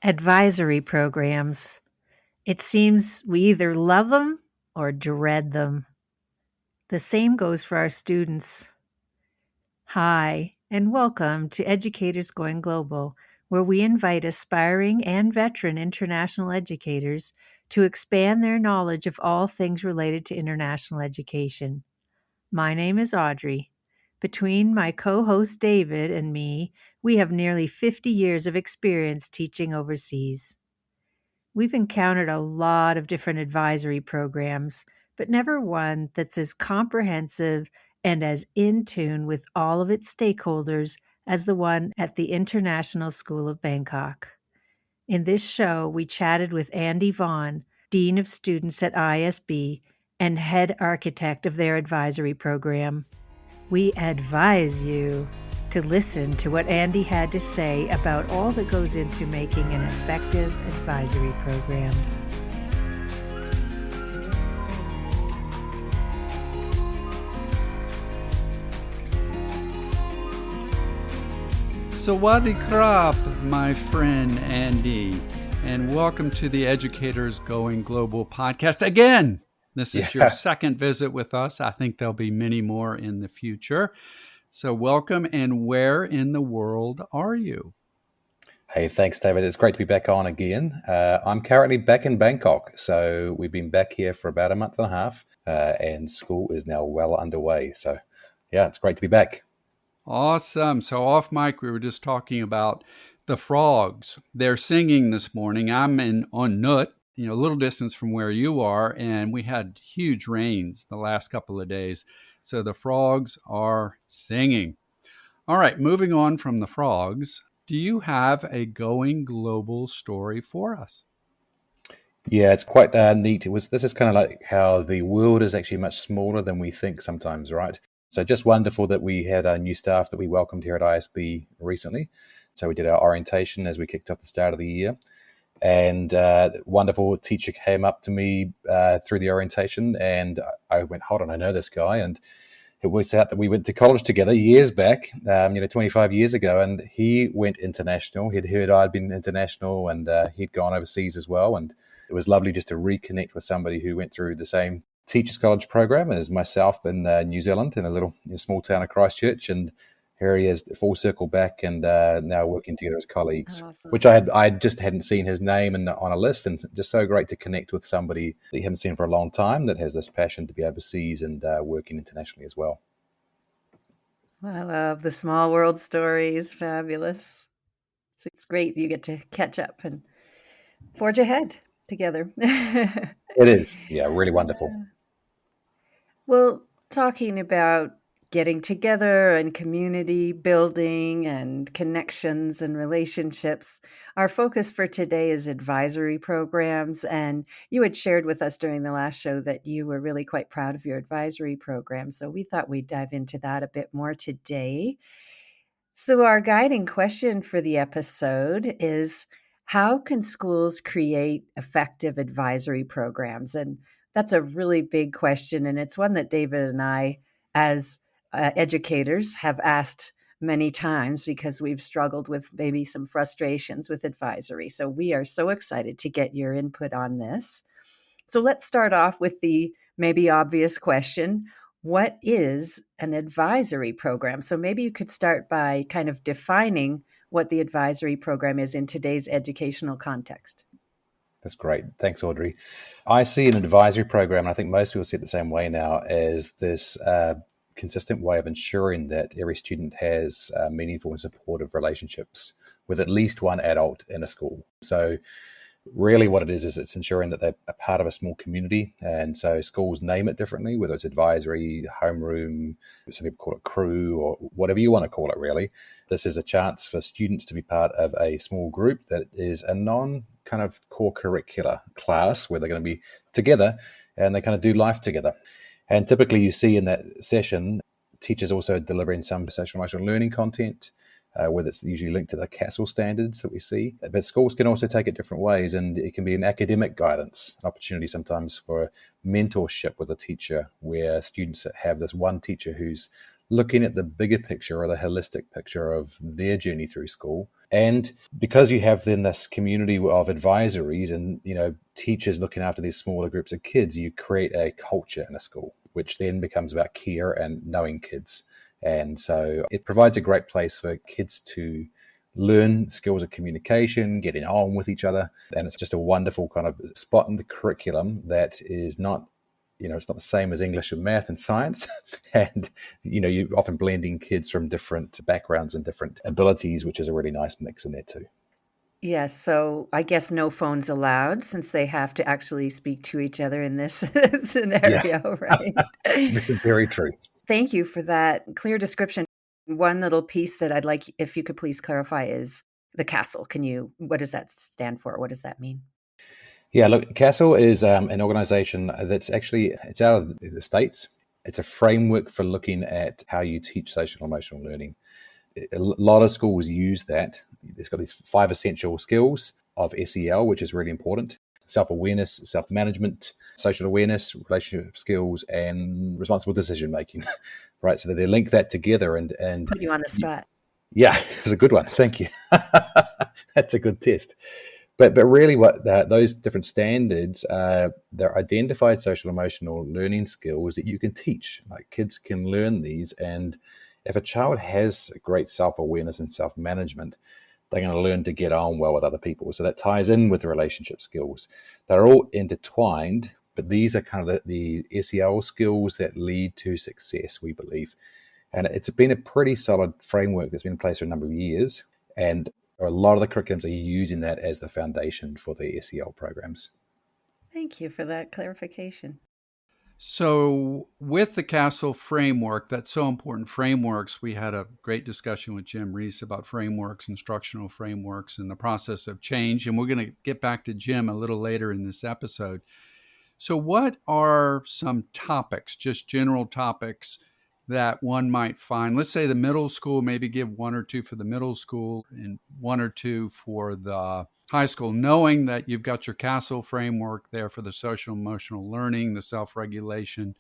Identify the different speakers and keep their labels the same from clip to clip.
Speaker 1: Advisory programs. It seems we either love them or dread them. The same goes for our students. Hi, and welcome to Educators Going Global, where we invite aspiring and veteran international educators to expand their knowledge of all things related to international education. My name is Audrey. Between my co-host David and me, we have nearly 50 years of experience teaching overseas. We've encountered a lot of different advisory programs, but never one that's as comprehensive and as in tune with all of its stakeholders as the one at the International School of Bangkok. In this show, we chatted with Andy Vaughan, Dean of Students at ISB and head architect of their advisory program. We advise you to listen to what Andy had to say about all that goes into making an effective advisory program.
Speaker 2: Sawadee krap, my friend Andy, and welcome to the Educators Going Global podcast again. This is your second visit with us. I think there'll be many more in the future. So welcome, and where in the world are you?
Speaker 3: Hey, thanks, David. It's great to be back on again. I'm currently back in Bangkok. So we've been back here for about a month and a half, and school is now well underway. So yeah, it's great to be back.
Speaker 2: Awesome. So off mic, we were just talking about the frogs. They're singing this morning. I'm on Nut, a little distance from where you are, and we had huge rains the last couple of days. So the frogs are singing. All right, moving on from the frogs, do you have a going global story for us?
Speaker 3: Yeah, it's quite neat. This is kind of like how the world is actually much smaller than we think sometimes, right? So just wonderful that we had new staff that we welcomed here at ISB recently. So we did our orientation as we kicked off the start of the year. And wonderful teacher came up to me through the orientation, and I went, hold on, I know this guy. And it worked out that we went to college together years back, 25 years ago, and he went international. He'd heard I'd been international, and he'd gone overseas as well. And it was lovely just to reconnect with somebody who went through the same Teachers College program as myself in New Zealand, in a small town of Christchurch. And here he is, full circle back, and now working together as colleagues, awesome. Which I just hadn't seen his name on a list, and just so great to connect with somebody that you haven't seen for a long time that has this passion to be overseas and working internationally as well.
Speaker 1: I love the small world stories. Fabulous. So it's great that you get to catch up and forge ahead together.
Speaker 3: It is. Yeah, really wonderful.
Speaker 1: Well, talking about getting together and community building and connections and relationships, our focus for today is advisory programs. And you had shared with us during the last show that you were really quite proud of your advisory program. So we thought we'd dive into that a bit more today. So our guiding question for the episode is, how can schools create effective advisory programs? And that's a really big question. And it's one that David and I, as educators, have asked many times because we've struggled with maybe some frustrations with advisory. So we are so excited to get your input on this. So let's start off with the maybe obvious question. What is an advisory program? So maybe you could start by kind of defining what the advisory program is in today's educational context.
Speaker 3: That's great. Thanks, Audrey. I see an advisory program, and I think most people see it the same way now, as this consistent way of ensuring that every student has meaningful and supportive relationships with at least one adult in a school. So really what it is it's ensuring that they're a part of a small community. And so schools name it differently, whether it's advisory, homeroom, some people call it crew, or whatever you want to call it, really. This is a chance for students to be part of a small group that is a non-kind of core curricular class where they're going to be together and they kind of do life together. And typically you see in that session, teachers also delivering some social emotional learning content, whether it's usually linked to the CASEL standards that we see. But schools can also take it different ways, and it can be an academic guidance, an opportunity sometimes for mentorship with a teacher, where students have this one teacher who's looking at the bigger picture or the holistic picture of their journey through school. And because you have then this community of advisories and, teachers looking after these smaller groups of kids, you create a culture in a school, which then becomes about care and knowing kids. And so it provides a great place for kids to learn skills of communication, getting on with each other. And it's just a wonderful kind of spot in the curriculum that is not, it's not the same as English and math and science. And, you're often blending kids from different backgrounds and different abilities, which is a really nice mix in there too.
Speaker 1: Yes, so I guess no phones allowed since they have to actually speak to each other in this scenario, right?
Speaker 3: Very true.
Speaker 1: Thank you for that clear description. One little piece that I'd like if you could please clarify is the CASTLE. What does that stand for? What does that mean?
Speaker 3: Yeah, look, CASTLE is an organization it's out of the States. It's a framework for looking at how you teach social and emotional learning. A lot of schools use that. It's got these 5 essential skills of SEL, which is really important: self-awareness, self-management, social awareness, relationship skills, and responsible decision-making, right? So that they link that together and
Speaker 1: Put you on the spot.
Speaker 3: Yeah, it was a good one. Thank you. That's a good test. But really what those different standards, they're identified social emotional learning skills that you can teach. Like kids can learn these. And if a child has great self-awareness and self-management, they're going to learn to get on well with other people. So that ties in with the relationship skills. They're all intertwined, but these are kind of the SEL skills that lead to success, we believe. And it's been a pretty solid framework that's been in place for a number of years. And a lot of the curriculums are using that as the foundation for the SEL programs.
Speaker 1: Thank you for that clarification.
Speaker 2: So with the CASTLE framework, that's so important, frameworks, we had a great discussion with Jim Reese about frameworks, instructional frameworks, and the process of change. And we're going to get back to Jim a little later in this episode. So what are some topics, just general topics, that one might find? Let's say the middle school, maybe give 1 or 2 for the middle school and 1 or 2 for the high school, knowing that you've got your CASTLE framework there for the social emotional learning, the self-regulation,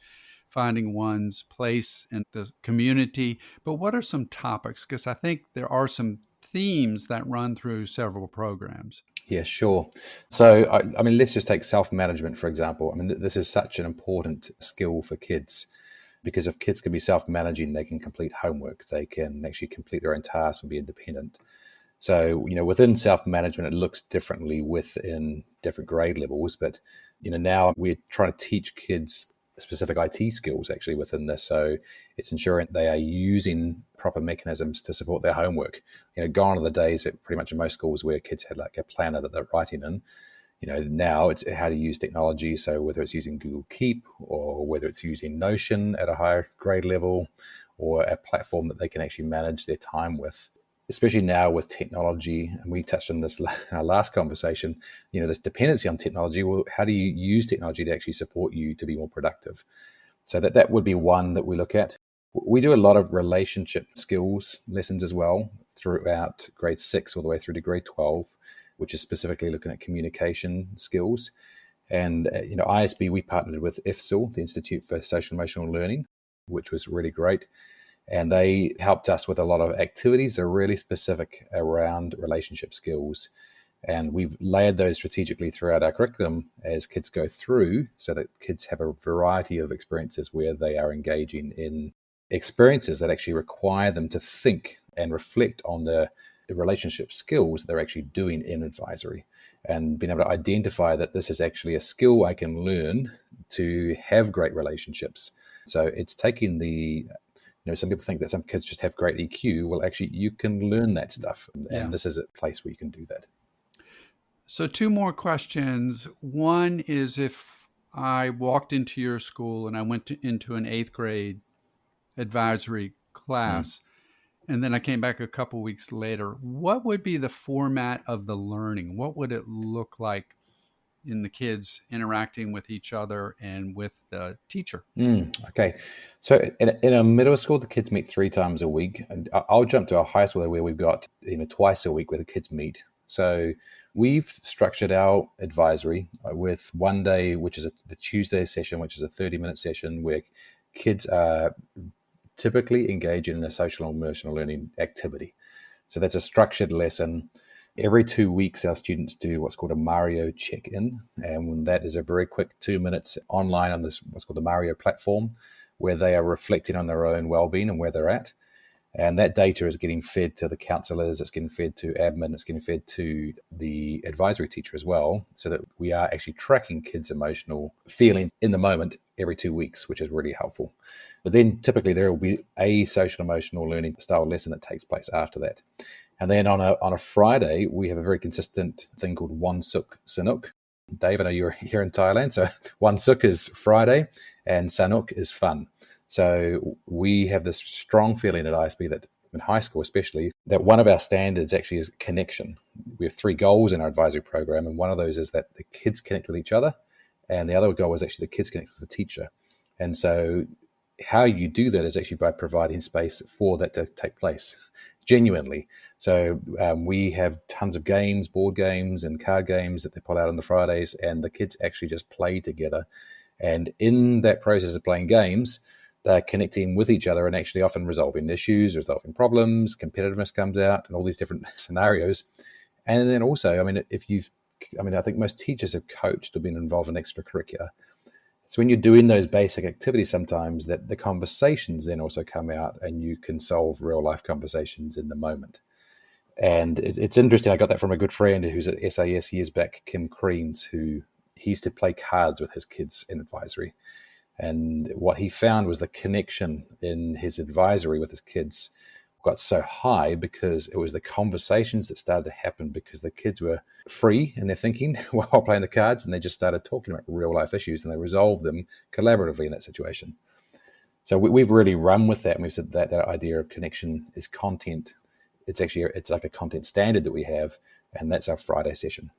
Speaker 2: finding one's place in the community. But what are some topics? Because I think there are some themes that run through several programs.
Speaker 3: Yeah, sure. So, I mean, let's just take self-management, for example. I mean, this is such an important skill for kids, because if kids can be self-managing, they can complete homework, they can actually complete their own tasks and be independent. So, within self-management, it looks differently within different grade levels. But, now we're trying to teach kids specific IT skills actually within this. So it's ensuring they are using proper mechanisms to support their homework. Gone are the days at pretty much in most schools where kids had like a planner that they're writing in. Now it's how to use technology. So whether it's using Google Keep or whether it's using Notion at a higher grade level or a platform that they can actually manage their time with. Especially now with technology, and we touched on this in our last conversation, this dependency on technology. Well, how do you use technology to actually support you to be more productive? So that would be one that we look at. We do a lot of relationship skills lessons as well throughout grade 6 all the way through to grade 12, which is specifically looking at communication skills. And, ISB, we partnered with IFSL, the Institute for Social Emotional Learning, which was really great. And they helped us with a lot of activities that are really specific around relationship skills. And we've layered those strategically throughout our curriculum as kids go through, so that kids have a variety of experiences where they are engaging in experiences that actually require them to think and reflect on the relationship skills they're actually doing in advisory, and being able to identify that this is actually a skill I can learn to have great relationships. So it's taking the some people think that some kids just have great EQ. Well, actually, you can learn that stuff. And This is a place where you can do that.
Speaker 2: So 2 more questions. One is, if I walked into your school and I went into an 8th grade advisory class, and then I came back a couple weeks later, what would be the format of the learning? What would it look like in the kids interacting with each other and with the teacher?
Speaker 3: Okay. So in a middle school, the kids meet 3 times a week. And I'll jump to a high school where we've got twice a week where the kids meet. So we've structured our advisory with one day, which is the Tuesday session, which is a 30-minute session where kids are typically engage in a social and emotional learning activity. So that's a structured lesson. Every 2 weeks, our students do what's called a Mario check-in, and that is a very quick 2 minutes online on this what's called the Mario platform, where they are reflecting on their own well-being and where they're at. And that data is getting fed to the counselors, it's getting fed to admin, it's getting fed to the advisory teacher as well, so that we are actually tracking kids' emotional feelings in the moment every 2 weeks, which is really helpful. But then typically there will be a social emotional learning style lesson that takes place after that. And then on a Friday, we have a very consistent thing called One Suk Sanuk. Dave, I know you're here in Thailand, so One Suk is Friday and Sanuk is fun. So we have this strong feeling at ISB that in high school especially, that one of our standards actually is connection. We have 3 goals in our advisory program, and one of those is that the kids connect with each other, and the other goal is actually the kids connect with the teacher. And so how you do that is actually by providing space for that to take place genuinely. So we have tons of games, board games and card games that they pull out on the Fridays, and the kids actually just play together. And in that process of playing games, they're connecting with each other and actually often resolving issues, resolving problems, competitiveness comes out, and all these different scenarios. And then also, I think most teachers have coached or been involved in extracurricular. So when you're doing those basic activities, sometimes that the conversations then also come out, and you can solve real life conversations in the moment. And it's interesting. I got that from a good friend who's at SAS years back, Kim Creans, who he used to play cards with his kids in advisory. And what he found was the connection in his advisory with his kids got so high because it was the conversations that started to happen because the kids were free in their thinking while playing the cards, and they just started talking about real life issues, and they resolved them collaboratively in that situation. So we've really run with that, and we've said that idea of connection is content. It's like a content standard that we have, and that's our Friday session.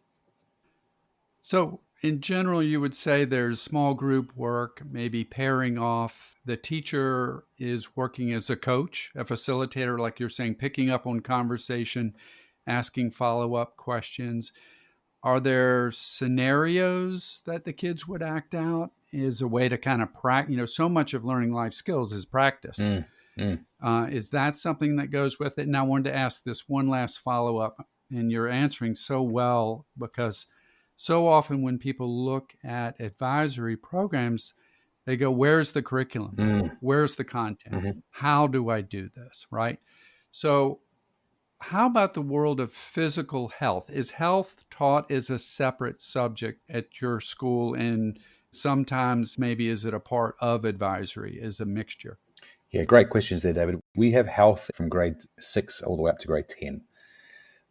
Speaker 2: So, in general, you would say there's small group work, maybe pairing off. The teacher is working as a coach, a facilitator, like you're saying, picking up on conversation, asking follow-up questions. Are there scenarios that the kids would act out as a way to kind of practice? So much of learning life skills is practice. Is that something that goes with it? And I wanted to ask this one last follow-up, and you're answering so well, because so often when people look at advisory programs, they go, where's the curriculum? Where's the content? How do I do this? Right? So how about the world of physical health? Is health taught as a separate subject at your school? And sometimes maybe is it a part of advisory as a mixture?
Speaker 3: Yeah, great questions there, David. We have health from grade 6 all the way up to grade 10.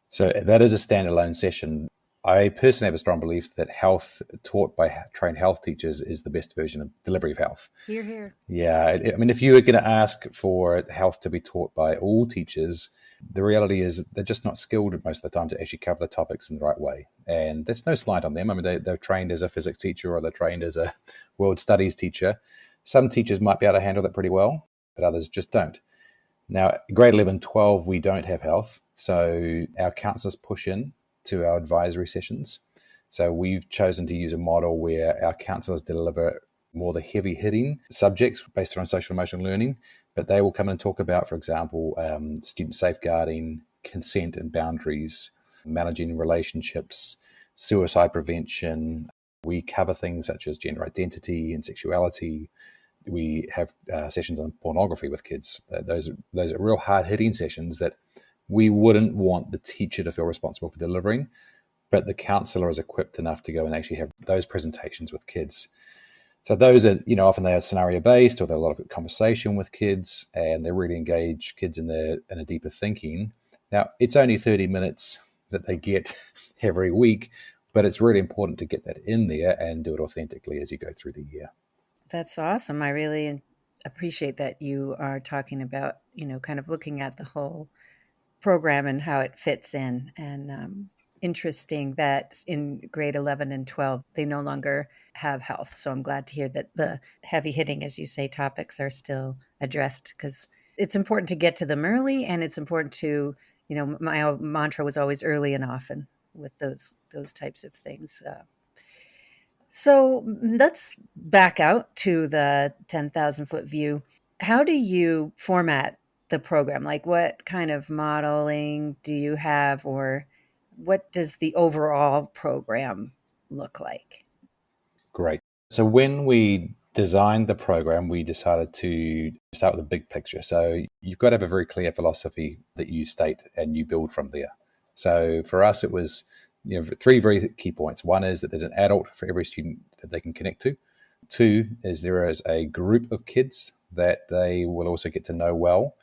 Speaker 3: So that is a standalone session. I personally have a strong belief that health taught by trained health teachers is the best version of delivery of health.
Speaker 1: Hear, hear.
Speaker 3: Yeah, if you were going to ask for health to be taught by all teachers, the reality is they're just not skilled most of the time to actually cover the topics in the right way. And there's no slight on them. They're trained as a physics teacher, or they're trained as a world studies teacher. Some teachers might be able to handle that pretty well, but others just don't. Now, grade 11, 12, we don't have health. So our counsellors push in to our advisory sessions. So we've chosen to use a model where our counsellors deliver more the heavy hitting subjects based on social emotional learning, but they will come and talk about, for example, student safeguarding, consent and boundaries, managing relationships, suicide prevention. We cover things such as gender identity and sexuality. We have sessions on pornography with kids. Those are real hard-hitting sessions that we wouldn't want the teacher to feel responsible for delivering, but the counsellor is equipped enough to go and actually have those presentations with kids. So those are, often they are scenario-based, or they're a lot of conversation with kids, and they really engage kids in a deeper thinking. Now, it's only 30 minutes that they get every week, but it's really important to get that in there and do it authentically as you go through the year.
Speaker 1: That's awesome. I really appreciate that you are talking about, kind of looking at the whole program and how it fits in. And interesting that in grade 11 and 12, they no longer have health. So I'm glad to hear that the heavy hitting, as you say, topics are still addressed, because it's important to get to them early. And it's important to, my mantra was always early and often with those types of things. So let's back out to the 10,000 foot view. How do you format the program? Like, what kind of modeling do you have, or what does the overall program look like?
Speaker 3: Great. So when we designed the program, we decided to start with a big picture. So you've got to have a very clear philosophy that you state and you build from there. So for us, it was three very key points. One is that there's an adult for every student that they can connect to. Two is there is a group of kids that they will also get to know well.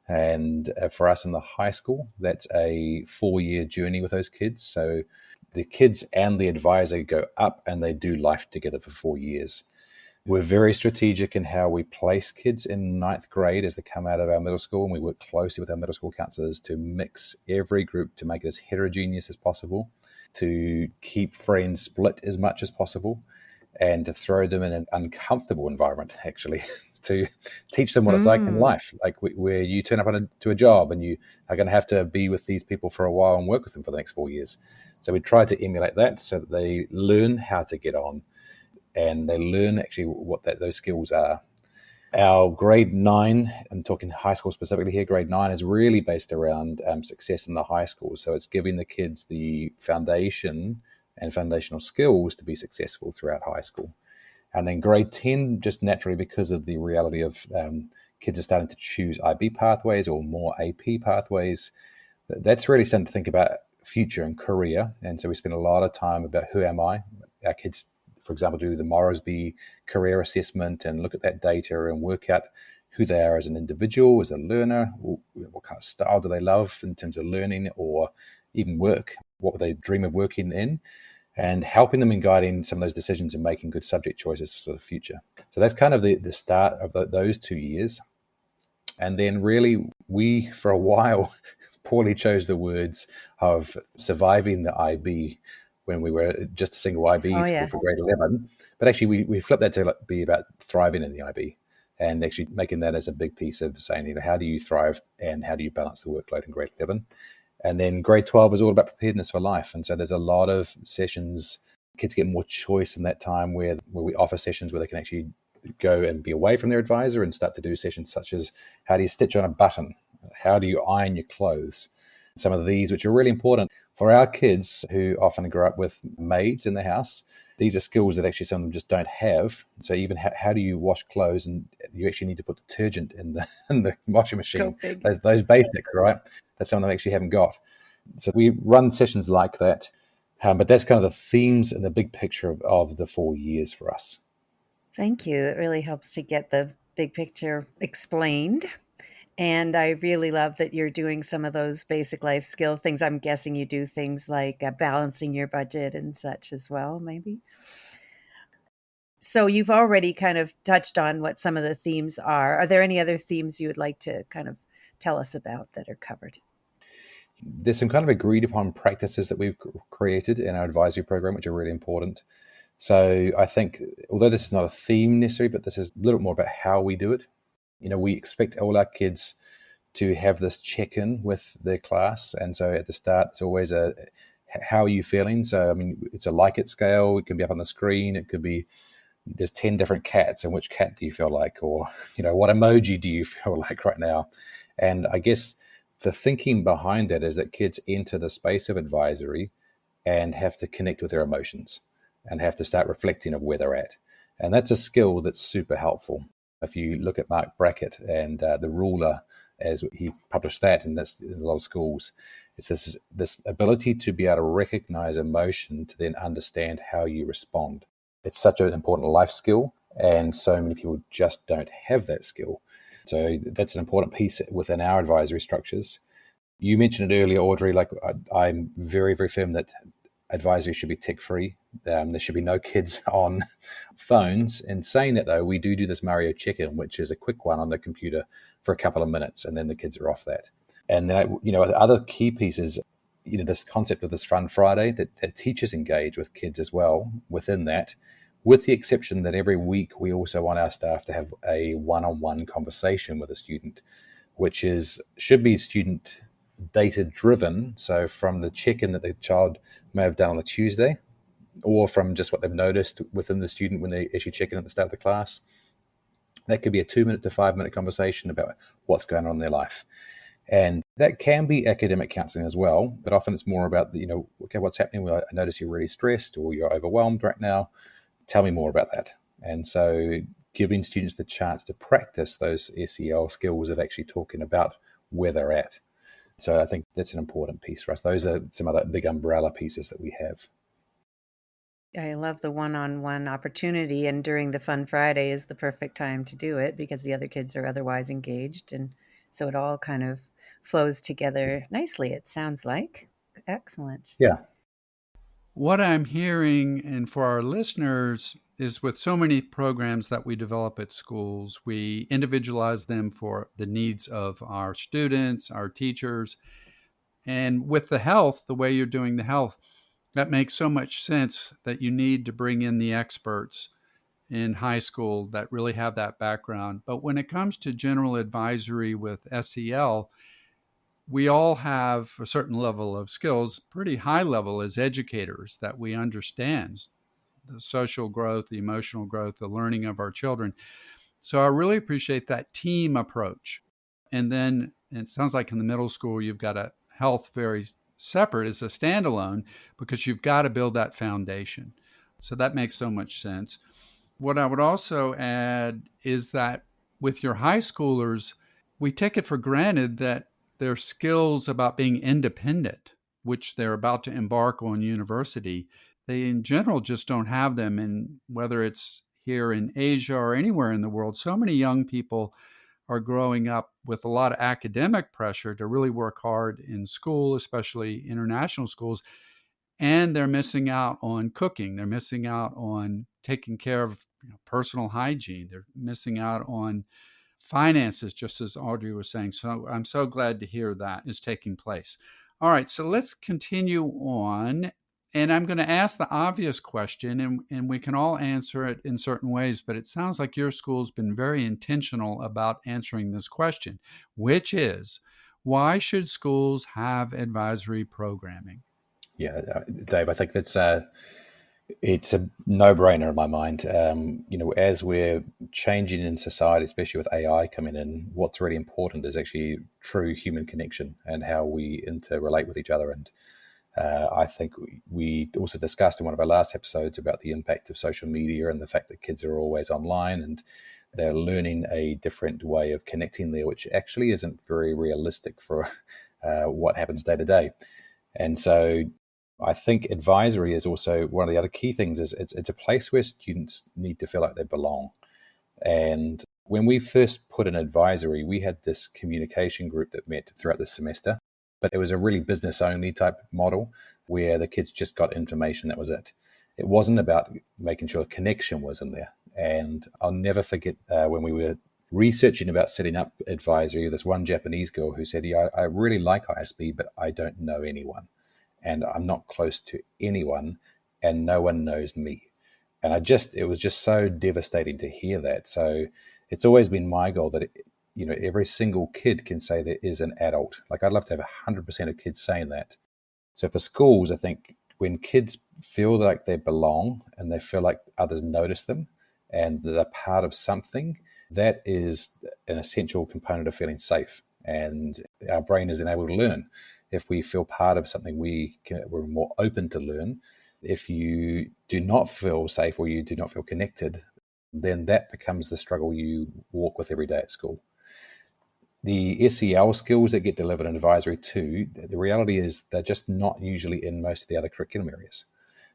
Speaker 3: And for us in the high school, that's a 4-year journey with those kids. So the kids and the advisor go up and they do life together for 4 years. We're very strategic in how we place kids in ninth grade as they come out of our middle school, and we work closely with our middle school counselors to mix every group to make it as heterogeneous as possible, to keep friends split as much as possible, and to throw them in an uncomfortable environment, actually, to teach them what it's like in life, like where you turn up to a job and you are going to have to be with these people for a while and work with them for the next 4 years. So we try to emulate that so that they learn how to get on and they learn actually what those skills are. Our grade 9, I'm talking high school specifically here, grade 9 is really based around success in the high school. So it's giving the kids the foundation and foundational skills to be successful throughout high school. And then grade 10, just naturally because of the reality of kids are starting to choose IB pathways or more AP pathways, that's really starting to think about future and career. And so we spend a lot of time about who am I? Our kids, for example, do the Morrisby career assessment and look at that data and work out who they are as an individual, as a learner, what kind of style do they love in terms of learning or even work, what would they dream of working in, and helping them in guiding some of those decisions and making good subject choices for the future. So that's kind of the start of those 2 years. And then really we, for a while, poorly chose the words of surviving the IB when we were just a single IB school for grade 11. But actually we flipped that to be about thriving in the IB and actually making that as a big piece of saying, how do you thrive and how do you balance the workload in grade 11? And then grade 12 is all about preparedness for life. And so there's a lot of sessions. Kids get more choice in that time where we offer sessions where they can actually go and be away from their advisor and start to do sessions such as how do you stitch on a button? How do you iron your clothes? Some of these, which are really important for our kids who often grow up with maids in the house. These are skills that actually some of them just don't have. So even how do you wash clothes, and you actually need to put detergent in the washing machine. Those basics, right? That's something they actually haven't got. So we run sessions like that. But that's kind of the themes and the big picture of the 4 years for us.
Speaker 1: Thank you. It really helps to get the big picture explained. And I really love that you're doing some of those basic life skill things. I'm guessing you do things like balancing your budget and such as well, maybe. So you've already kind of touched on what some of the themes are. Are there any other themes you would like to kind of tell us about that are covered?
Speaker 3: There's some kind of agreed upon practices that we've created in our advisory program, which are really important. So I think, although this is not a theme necessarily, but this is a little bit more about how we do it. We expect all our kids to have this check-in with their class. And so at the start, it's always how are you feeling? So, I mean, it's a like it scale. It can be up on the screen. It could be, there's 10 different cats, and which cat do you feel like? Or, what emoji do you feel like right now? And I guess the thinking behind that is that kids enter the space of advisory and have to connect with their emotions and have to start reflecting of where they're at. And that's a skill that's super helpful. If you look at Mark Brackett and the ruler, as he published that in a lot of schools, it's this ability to be able to recognize emotion to then understand how you respond. It's such an important life skill, and so many people just don't have that skill. So that's an important piece within our advisory structures. You mentioned it earlier, Audrey, like I'm very, very firm that advisory should be tech-free. There should be no kids on phones. And saying that, though, we do this Mario check-in, which is a quick one on the computer for a couple of minutes, and then the kids are off that. And then, other key pieces, this concept of this Fun Friday, that teachers engage with kids as well within that, with the exception that every week we also want our staff to have a one-on-one conversation with a student, which should be student data-driven. So from the check-in that the child may have done on the Tuesday, or from just what they've noticed within the student when they actually check in at the start of the class, That could be a 2-minute to 5-minute conversation about what's going on in their life. And that can be academic counseling as well, but often it's more about, okay, what's happening? Well, I notice you're really stressed or you're overwhelmed right now. Tell me more about that. And so giving students the chance to practice those SEL skills of actually talking about where they're at. So I think that's an important piece for us. Those are some other big umbrella pieces that we have.
Speaker 1: I love the one-on-one opportunity, and during the Fun Friday is the perfect time to do it because the other kids are otherwise engaged. And so it all kind of flows together nicely, it sounds like. Excellent.
Speaker 3: Yeah.
Speaker 2: What I'm hearing, and for our listeners, is with so many programs that we develop at schools, we individualize them for the needs of our students, our teachers. And with the health, the way you're doing the health, that makes so much sense that you need to bring in the experts in high school that really have that background. But when it comes to general advisory with SEL, we all have a certain level of skills, pretty high level as educators, that we understand the social growth, the emotional growth, the learning of our children. So I really appreciate that team approach. And then it sounds like in the middle school, you've got a health very separate as a standalone because you've got to build that foundation. So that makes so much sense. What I would also add is that with your high schoolers, we take it for granted that their skills about being independent, which they're about to embark on university, they in general just don't have them. And whether it's here in Asia or anywhere in the world, so many young people are growing up with a lot of academic pressure to really work hard in school, especially international schools. And they're missing out on cooking. They're missing out on taking care of personal hygiene. They're missing out on finances, just as Audrey was saying. So I'm so glad to hear that is taking place. All right, so let's continue on. And I'm going to ask the obvious question, and we can all answer it in certain ways, but it sounds like your school's been very intentional about answering this question, which is, why should schools have advisory programming?
Speaker 3: Yeah, Dave, I think it's a no-brainer in my mind. As we're changing in society, especially with AI coming in, what's really important is actually true human connection and how we interrelate with each other. And I think we also discussed in one of our last episodes about the impact of social media and the fact that kids are always online and they're learning a different way of connecting there, which actually isn't very realistic for what happens day to day. And so I think advisory is also one of the other key things. Is it's a place where students need to feel like they belong. And when we first put in advisory, we had this communication group that met throughout the semester, but it was a really business only type model where the kids just got information, that was it. It wasn't about making sure connection was in there. And I'll never forget when we were researching about setting up advisory, this one Japanese girl who said, yeah, I really like ISB, but I don't know anyone. And I'm not close to anyone, and no one knows me. And it was just so devastating to hear that. So it's always been my goal that, every single kid can say there is an adult. Like, I'd love to have 100% of kids saying that. So for schools, I think when kids feel like they belong and they feel like others notice them and they're part of something, that is an essential component of feeling safe. And our brain is then able to learn. If we feel part of something, we're more open to learn. If you do not feel safe or you do not feel connected, then that becomes the struggle you walk with every day at school. The SEL skills that get delivered in advisory too, the reality is they're just not usually in most of the other curriculum areas.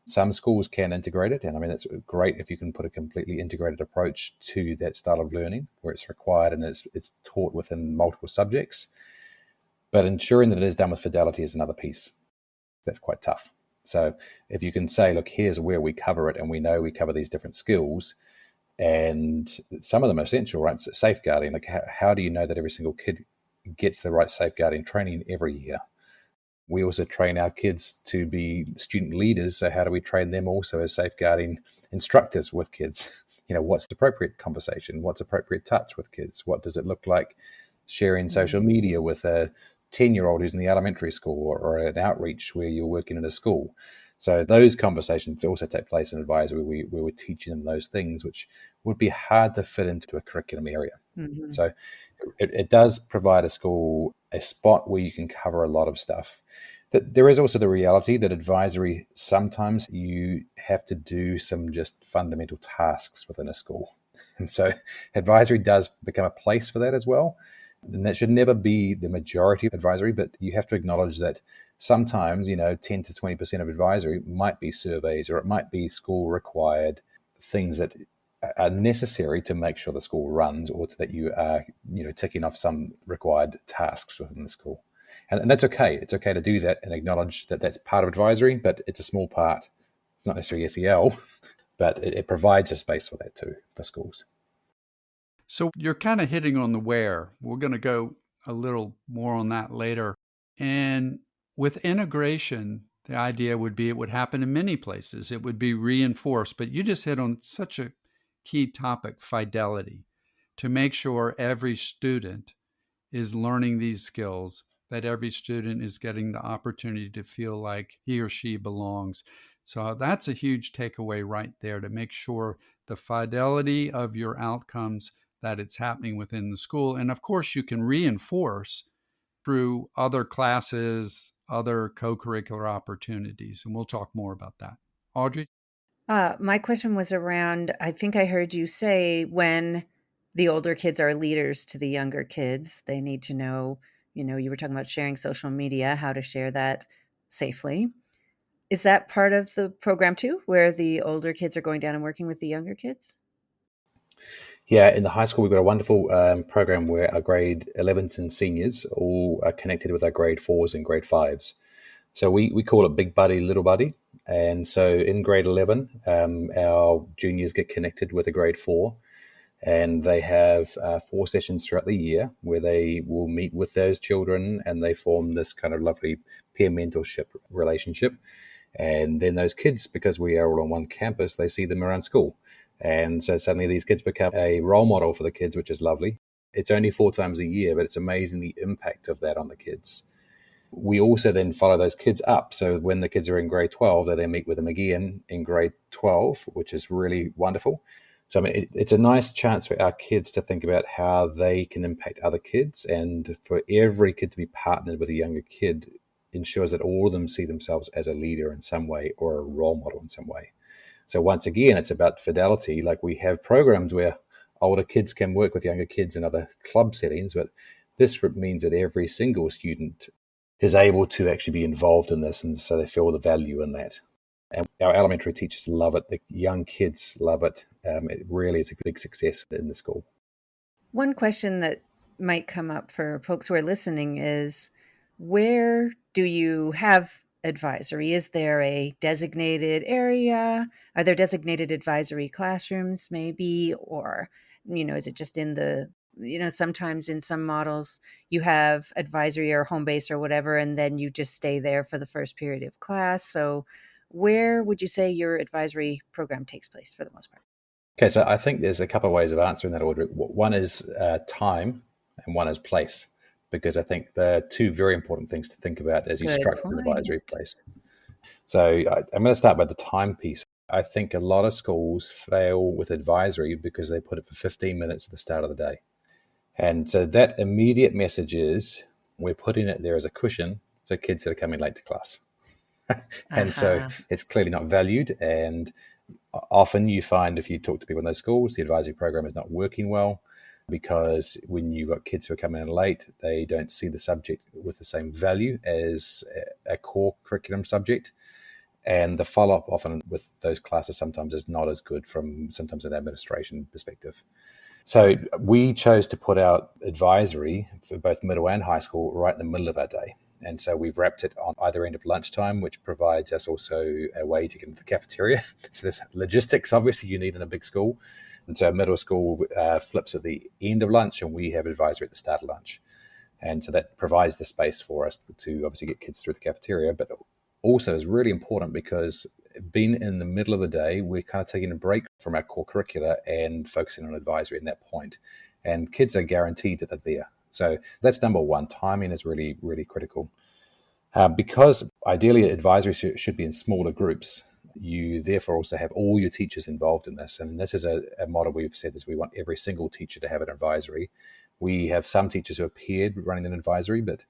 Speaker 3: Some schools can integrate it, and I mean, it's great if you can put a completely integrated approach to that style of learning where it's required and it's taught within multiple subjects. But ensuring that it is done with fidelity is another piece. That's quite tough. So if you can say, look, here's where we cover it, and we know we cover these different skills, and some of them are essential, right? Safeguarding, like how do you know that every single kid gets the right safeguarding training every year? We also train our kids to be student leaders. So how do we train them also as safeguarding instructors with kids? What's the appropriate conversation? What's appropriate touch with kids? What does it look like sharing social media with a 10-year-old who's in the elementary school or an outreach where you're working in a school? So those conversations also take place in advisory where we're teaching them those things, which would be hard to fit into a curriculum area.
Speaker 1: Mm-hmm.
Speaker 3: So it does provide a school a spot where you can cover a lot of stuff. There is also the reality that advisory, sometimes you have to do some just fundamental tasks within a school. And so advisory does become a place for that as well. And that should never be the majority of advisory, but you have to acknowledge that sometimes, 10 to 20% of advisory might be surveys, or it might be school required things that are necessary to make sure the school runs, or that you are, ticking off some required tasks within the school. And that's okay. It's okay to do that and acknowledge that that's part of advisory, but it's a small part. It's not necessarily SEL, but it provides a space for that too, for schools.
Speaker 2: So you're kind of hitting on the where. We're going to go a little more on that later. And with integration, the idea would be it would happen in many places. It would be reinforced. But you just hit on such a key topic, fidelity, to make sure every student is learning these skills, that every student is getting the opportunity to feel like he or she belongs. So that's a huge takeaway right there, to make sure the fidelity of your outcomes, that it's happening within the school. And of course, you can reinforce through other classes, other co-curricular opportunities. And we'll talk more about that. Audrey?
Speaker 1: My question was around, I think I heard you say when the older kids are leaders to the younger kids, they need to know, you were talking about sharing social media, how to share that safely. Is that part of the program too, where the older kids are going down and working with the younger kids?
Speaker 3: Yeah, in the high school, we've got a wonderful program where our grade 11s and seniors all are connected with our grade 4s and grade 5s. So we call it Big Buddy, Little Buddy. And so in grade 11, our juniors get connected with a grade 4, and they have 4 sessions throughout the year where they will meet with those children, and they form this kind of lovely peer mentorship relationship. And then those kids, because we are all on one campus, they see them around school. And so suddenly these kids become a role model for the kids, which is lovely. It's only 4 times a year, but it's amazing the impact of that on the kids. We also then follow those kids up. So when the kids are in grade 12, they then meet with them again in grade 12, which is really wonderful. So I mean, it's a nice chance for our kids to think about how they can impact other kids. And for every kid to be partnered with a younger kid ensures that all of them see themselves as a leader in some way or a role model in some way. So once again, it's about fidelity. Like, we have programs where older kids can work with younger kids in other club settings, but this means that every single student is able to actually be involved in this, and so they feel the value in that. And our elementary teachers love it. The young kids love it. It really is a big success in the school.
Speaker 1: One question that might come up for folks who are listening is, where do you have advisory? Is there a designated area? Are there designated advisory classrooms maybe? Or, is it just in the, sometimes in some models you have advisory or home base or whatever, and then you just stay there for the first period of class. So where would you say your advisory program takes place for the most part?
Speaker 3: Okay, so I think there's a couple of ways of answering that, Audrey. One is time, and one is place, because I think they're two very important things to think about as you
Speaker 1: Good
Speaker 3: structure an
Speaker 1: point.
Speaker 3: advisory place. So I'm going to start with the time piece. I think a lot of schools fail with advisory because they put it for 15 minutes at the start of the day. And so that immediate message is, we're putting it there as a cushion for kids that are coming late to class. And so it's clearly not valued. And often you find, if you talk to people in those schools, the advisory program is not working well, because when you've got kids who are coming in late, they don't see the subject with the same value as a core curriculum subject. And the follow-up often with those classes sometimes is not as good from sometimes an administration perspective. So we chose to put out advisory for both middle and high school right in the middle of our day. And so we've wrapped it on either end of lunchtime, which provides us also a way to get into the cafeteria. So there's logistics, obviously, you need in a big school. And so middle school flips at the end of lunch, and we have advisory at the start of lunch. And so that provides the space for us to obviously get kids through the cafeteria, but also is really important because being in the middle of the day, we're kind of taking a break from our core curricula and focusing on advisory at that point. And kids are guaranteed that they're there. So that's number one. Timing is really, really critical. Because ideally advisory should be in smaller groups, you therefore also have all your teachers involved in this. And this is a model we've said is we want every single teacher to have an advisory. We have some teachers who are paired running an advisory, but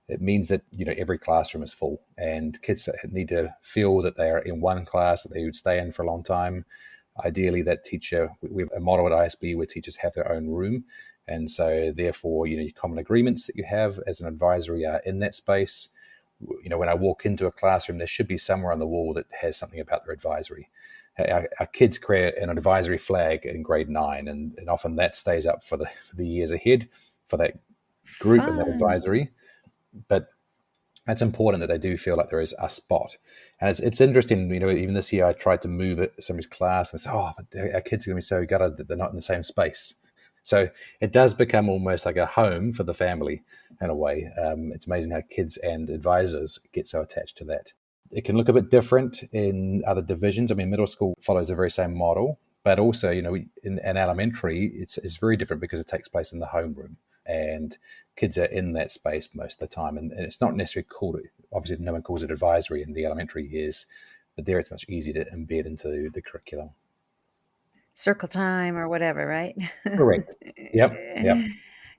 Speaker 3: it means that every classroom is full and kids need to feel that they are in one class that they would stay in for a long time. Ideally, that teacher, we have a model at ISB where teachers have their own room. And so therefore, your common agreements that you have as an advisory are in that space. When I walk into a classroom, there should be somewhere on the wall that has something about their advisory. Our kids create an advisory flag in grade 9, and often that stays up for the years ahead for that group and that advisory. But it's important that they do feel like there is a spot. And it's interesting, even this year I tried to move it somebody's class and say, but our kids are going to be so gutted that they're not in the same space. So it does become almost like a home for the family in a way. It's amazing how kids and advisors get so attached to that. It can look a bit different in other divisions. I mean, middle school follows the very same model, but also, in elementary, it's very different because it takes place in the homeroom and kids are in that space most of the time. And it's not necessarily called, obviously no one calls it advisory in the elementary years, but there it's much easier to embed into the curriculum.
Speaker 1: Circle time or whatever, right?
Speaker 3: Correct. Yep.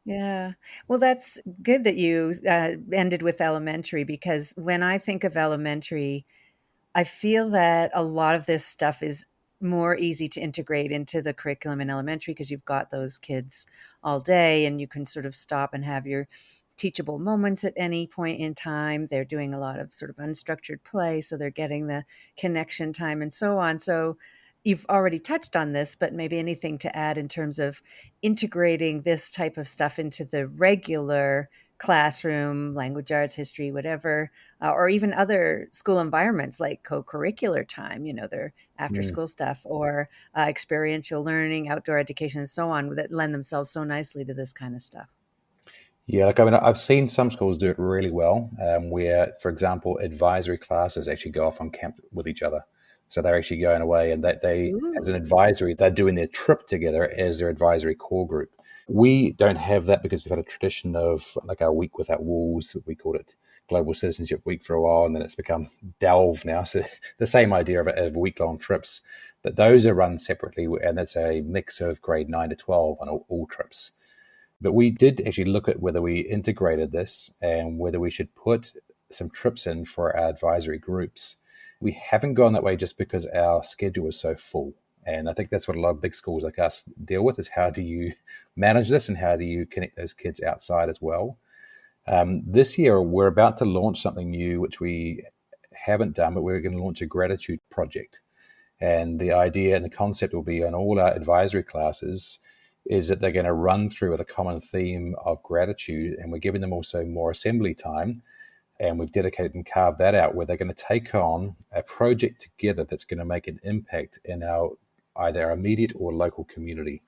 Speaker 1: Yeah. Well, that's good that you ended with elementary, because when I think of elementary, I feel that a lot of this stuff is more easy to integrate into the curriculum in elementary because you've got those kids all day and you can sort of stop and have your teachable moments at any point in time. They're doing a lot of sort of unstructured play, so they're getting the connection time and so on. So you've already touched on this, but maybe anything to add in terms of integrating this type of stuff into the regular classroom, language arts, history, whatever, or even other school environments like co-curricular time, their after school stuff, or experiential learning, outdoor education, and so on, that lend themselves so nicely to this kind of stuff.
Speaker 3: Yeah, I've seen some schools do it really well, where, for example, advisory classes actually go off on camp with each other. So they're actually going away and that they, as an advisory, they're doing their trip together as their advisory core group. We don't have that because we've had a tradition of like our week without walls. We called it Global Citizenship Week for a while, and then it's become Delve now. So the same idea of week-long trips, that those are run separately, and that's a mix of grade 9 to 12 on all trips. But we did actually look at whether we integrated this and whether we should put some trips in for our advisory groups. We haven't gone that way just because our schedule is so full. And I think that's what a lot of big schools like us deal with, is how do you manage this and how do you connect those kids outside as well. This year, we're about to launch something new, which we haven't done, but we're going to launch a gratitude project. And the idea and the concept will be on all our advisory classes is that they're going to run through with a common theme of gratitude. And we're giving them also more assembly time. And we've dedicated and carved that out where they're going to take on a project together that's going to make an impact in either our immediate or local community.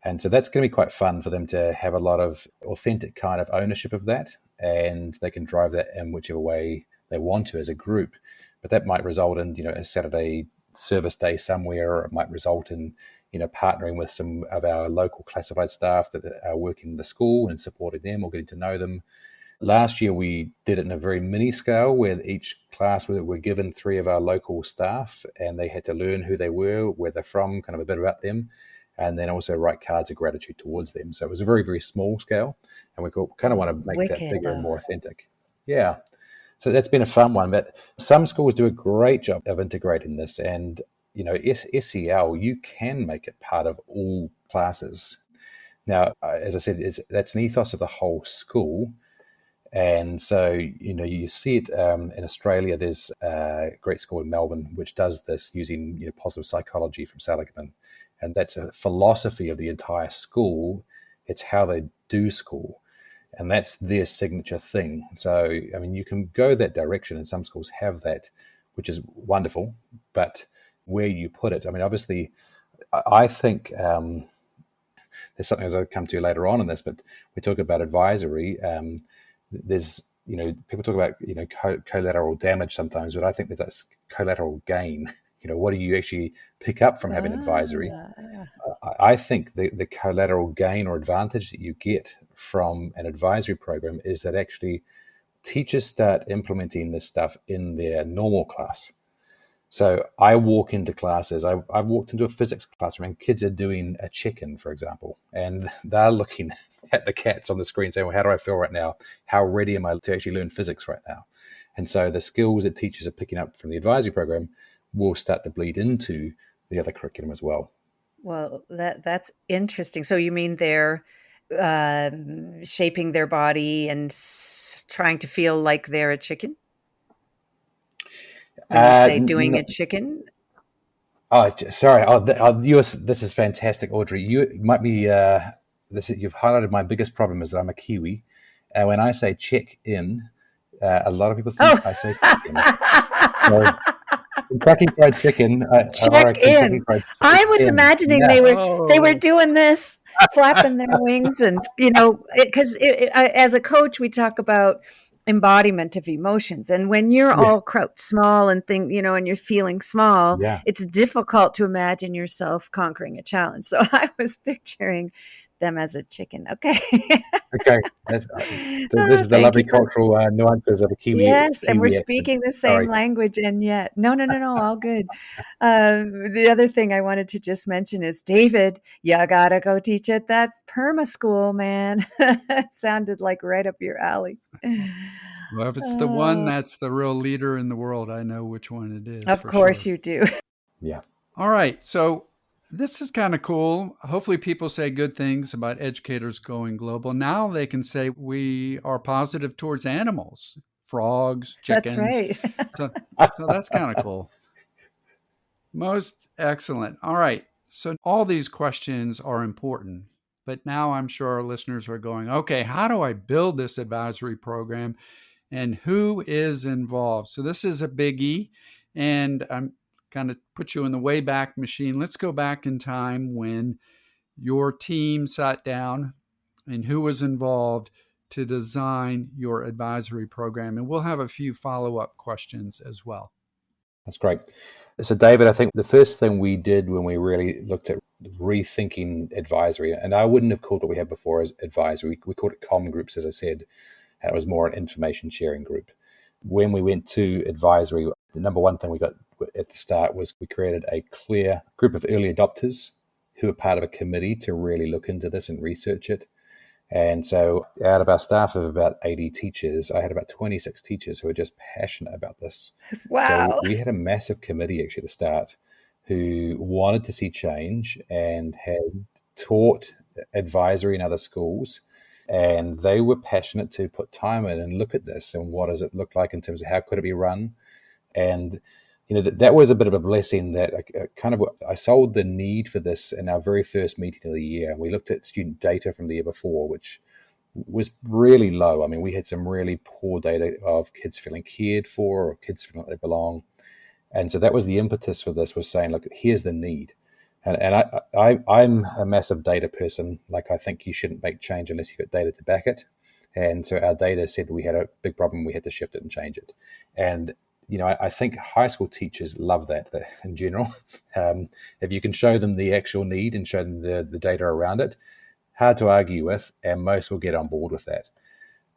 Speaker 3: And so that's going to be quite fun for them to have a lot of authentic kind of ownership of that. And they can drive that in whichever way they want to as a group. But that might result in, a Saturday service day somewhere, or it might result in, partnering with some of our local classified staff that are working in the school and supporting them or getting to know them. Last year, we did it in a very mini scale where each class were given 3 of our local staff and they had to learn who they were, where they're from, kind of a bit about them, and then also write cards of gratitude towards them. So it was a very, very small scale, and we kind of want to make that bigger and more authentic. Yeah. So that's been a fun one. But some schools do a great job of integrating this. And, SEL, you can make it part of all classes. Now, as I said, that's an ethos of the whole school. And so, you see it in Australia. There's a great school in Melbourne which does this using positive psychology from Seligman. And that's a philosophy of the entire school. It's how they do school. And that's their signature thing. So, you can go that direction, and some schools have that, which is wonderful. But where you put it, obviously, I think there's something as I'll come to later on in this, but we talk about advisory. There's, people talk about, collateral damage sometimes, but I think there's collateral gain. What do you actually pick up from having advisory? I think the collateral gain or advantage that you get from an advisory program is that actually teachers start implementing this stuff in their normal class. So I walk into classes. I've walked into a physics classroom and kids are doing a check-in, for example, and they're looking at the cats on the screen saying, well, how do I feel right now? How ready am I to actually learn physics right now? And so the skills that teachers are picking up from the advisory program will start to bleed into the other curriculum as well.
Speaker 1: Well, that's interesting. So you mean they're shaping their body and trying to feel like they're a chicken? When you say doing a chicken?
Speaker 3: Oh, sorry. This is fantastic, Audrey. You might be. You've highlighted my biggest problem is that I'm a Kiwi, and when I say check in, a lot of people think I say check in. So, Kentucky Fried Chicken.
Speaker 1: Check in. I was imagining they were doing this, flapping their wings, and because as a coach, we talk about embodiment of emotions, and when you're all crouched small and and you're feeling small, it's difficult to imagine yourself conquering a challenge. So I was picturing them as a chicken. Okay.
Speaker 3: Okay. This is the lovely cultural nuances of a Kiwi.
Speaker 1: Yes, and we're
Speaker 3: accent.
Speaker 1: speaking the same language, and yet no, all good. The other thing I wanted to just mention is, David, you gotta go teach at that perma school, man. It sounded like right up your alley.
Speaker 2: Well, if it's the one that's the real leader in the world, I know which one it is.
Speaker 1: Of course you do.
Speaker 3: Yeah.
Speaker 2: All right. So this is kind of cool. Hopefully people say good things about educators going global. Now they can say we are positive towards animals, frogs, chickens.
Speaker 1: That's right.
Speaker 2: So that's kind of cool. Most excellent. All right. So all these questions are important, but now I'm sure our listeners are going, okay, how do I build this advisory program and who is involved? So this is a biggie, and I'm kind of put you in the Wayback Machine. Let's go back in time when your team sat down and who was involved to design your advisory program. And we'll have a few follow-up questions as well.
Speaker 3: That's great. So, David, I think the first thing we did when we really looked at rethinking advisory, and I wouldn't have called what we had before as advisory, we called it comm groups, as I said. It was more an information sharing group. When we went to advisory, the number one thing we got at the start was we created a clear group of early adopters who were part of a committee to really look into this and research it. And so out of our staff of about 80 teachers, I had about 26 teachers who were just passionate about this.
Speaker 1: Wow.
Speaker 3: So we had a massive committee actually at the start who wanted to see change and had taught advisory in other schools. And they were passionate to put time in and look at this and what does it look like in terms of how could it be run. And that was a bit of a blessing that I sold the need for this in our very first meeting of the year. We looked at student data from the year before, which was really low. I mean, we had some really poor data of kids feeling cared for or kids feeling like they belong. And so that was the impetus for this, was saying, look, here's the need. And I'm a massive data person. Like, I think you shouldn't make change unless you've got data to back it. And so our data said we had a big problem. We had to shift it and change it. And I think high school teachers love that in general. If you can show them the actual need and show them the data around it, hard to argue with, and most will get on board with that.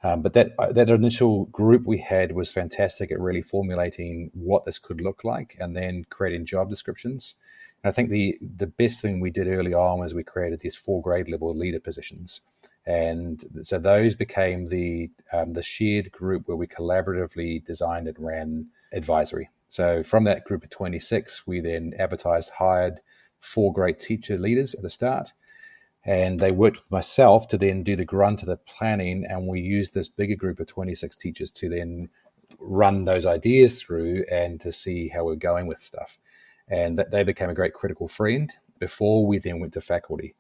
Speaker 3: But that initial group we had was fantastic at really formulating what this could look like and then creating job descriptions. And I think the best thing we did early on was we created these 4 grade level leader positions. And so those became the shared group where we collaboratively designed and ran advisory. So from that group of 26, we then hired 4 great teacher leaders at the start. And they worked with myself to then do the grunt of the planning. And we used this bigger group of 26 teachers to then run those ideas through and to see how we're going with stuff. And they became a great critical friend before we then went to faculty.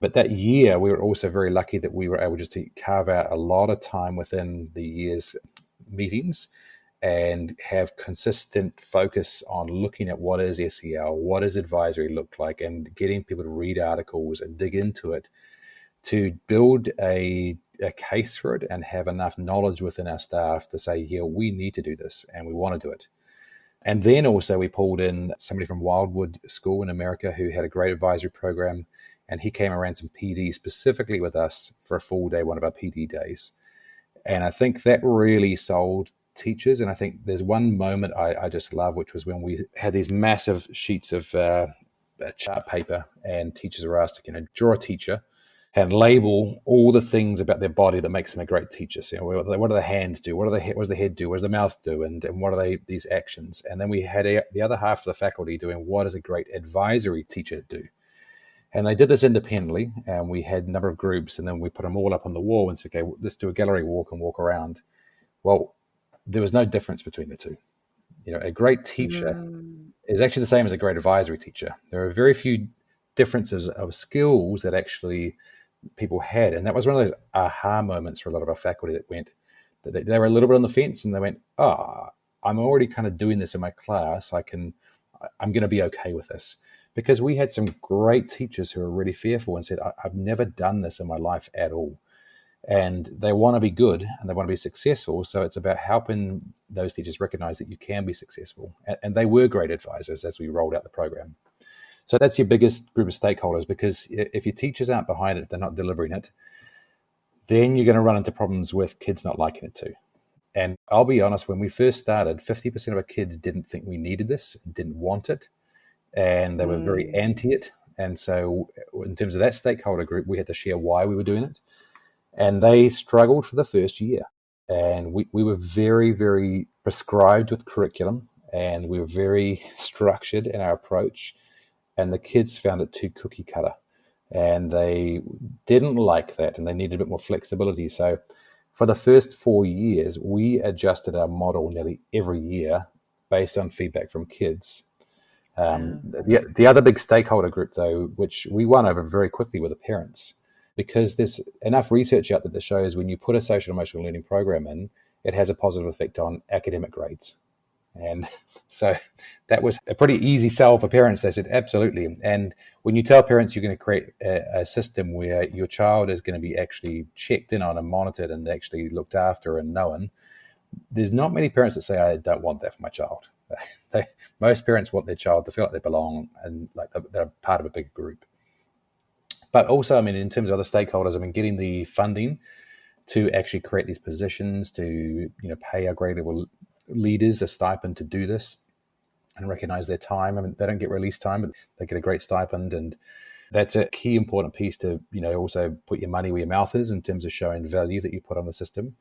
Speaker 3: But that year, we were also very lucky that we were able just to carve out a lot of time within the year's meetings and have consistent focus on looking at what is SEL, what does advisory look like, and getting people to read articles and dig into it to build a case for it and have enough knowledge within our staff to say, yeah, we need to do this and we want to do it. And then also we pulled in somebody from Wildwood School in America who had a great advisory program, and he came around some PD specifically with us for a full day, one of our PD days. And I think that really sold teachers. And I think there's one moment I just love, which was when we had these massive sheets of chart paper, and teachers were asked to draw a teacher and label all the things about their body that makes them a great teacher. So, what do the hands do? What does the head do? What does the mouth do? And what are these actions? And then we had the other half of the faculty doing what does a great advisory teacher do? And they did this independently, and we had a number of groups, and then we put them all up on the wall and said, okay, let's do a gallery walk and walk around. Well, there was no difference between the two. A great teacher is actually the same as a great advisory teacher. There are very few differences of skills that actually people had. And that was one of those aha moments for a lot of our faculty that they were a little bit on the fence, and they went, I'm already kind of doing this in my class. I'm going to be okay with this. Because we had some great teachers who were really fearful and said, I've never done this in my life at all. And they want to be good and they want to be successful. So it's about helping those teachers recognize that you can be successful. And they were great advisors as we rolled out the program. So that's your biggest group of stakeholders, because if your teachers aren't behind it, they're not delivering it, then you're going to run into problems with kids not liking it too. And I'll be honest, when we first started, 50% of our kids didn't think we needed this, didn't want it, and they were very anti it. And so in terms of that stakeholder group, we had to share why we were doing it. And they struggled for the first year. And we were very, very prescribed with curriculum, and we were very structured in our approach. And the kids found it too cookie cutter. And they didn't like that, and they needed a bit more flexibility. So for the first 4 years, we adjusted our model nearly every year based on feedback from kids. The other big stakeholder group, though, which we won over very quickly, were the parents, because there's enough research out there that shows when you put a social emotional learning program in, it has a positive effect on academic grades. And so that was a pretty easy sell for parents. They said, absolutely. And when you tell parents you're going to create a system where your child is going to be actually checked in on and monitored and actually looked after and known, there's not many parents that say, I don't want that for my child. Most parents want their child to feel like they belong and like they're part of a bigger group. But also, in terms of other stakeholders, getting the funding to actually create these positions, to pay our grade level leaders a stipend to do this and recognize their time. They don't get release time, but they get a great stipend. And that's a key important piece to, also put your money where your mouth is in terms of showing value that you put on the system.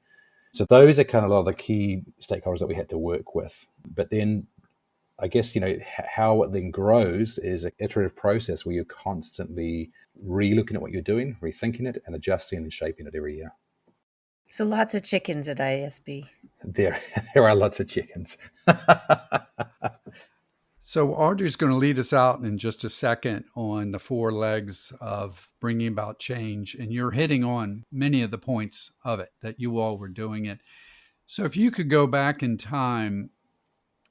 Speaker 3: So those are kind of a lot of the key stakeholders that we had to work with. But then I guess, how it then grows is an iterative process where you're constantly re-looking at what you're doing, rethinking it, and adjusting and shaping it every year.
Speaker 1: So lots of chickens at ISB.
Speaker 3: There are lots of chickens.
Speaker 2: So Audrey's going to lead us out in just a second on the 4 legs of bringing about change. And you're hitting on many of the points of it that you all were doing it. So if you could go back in time,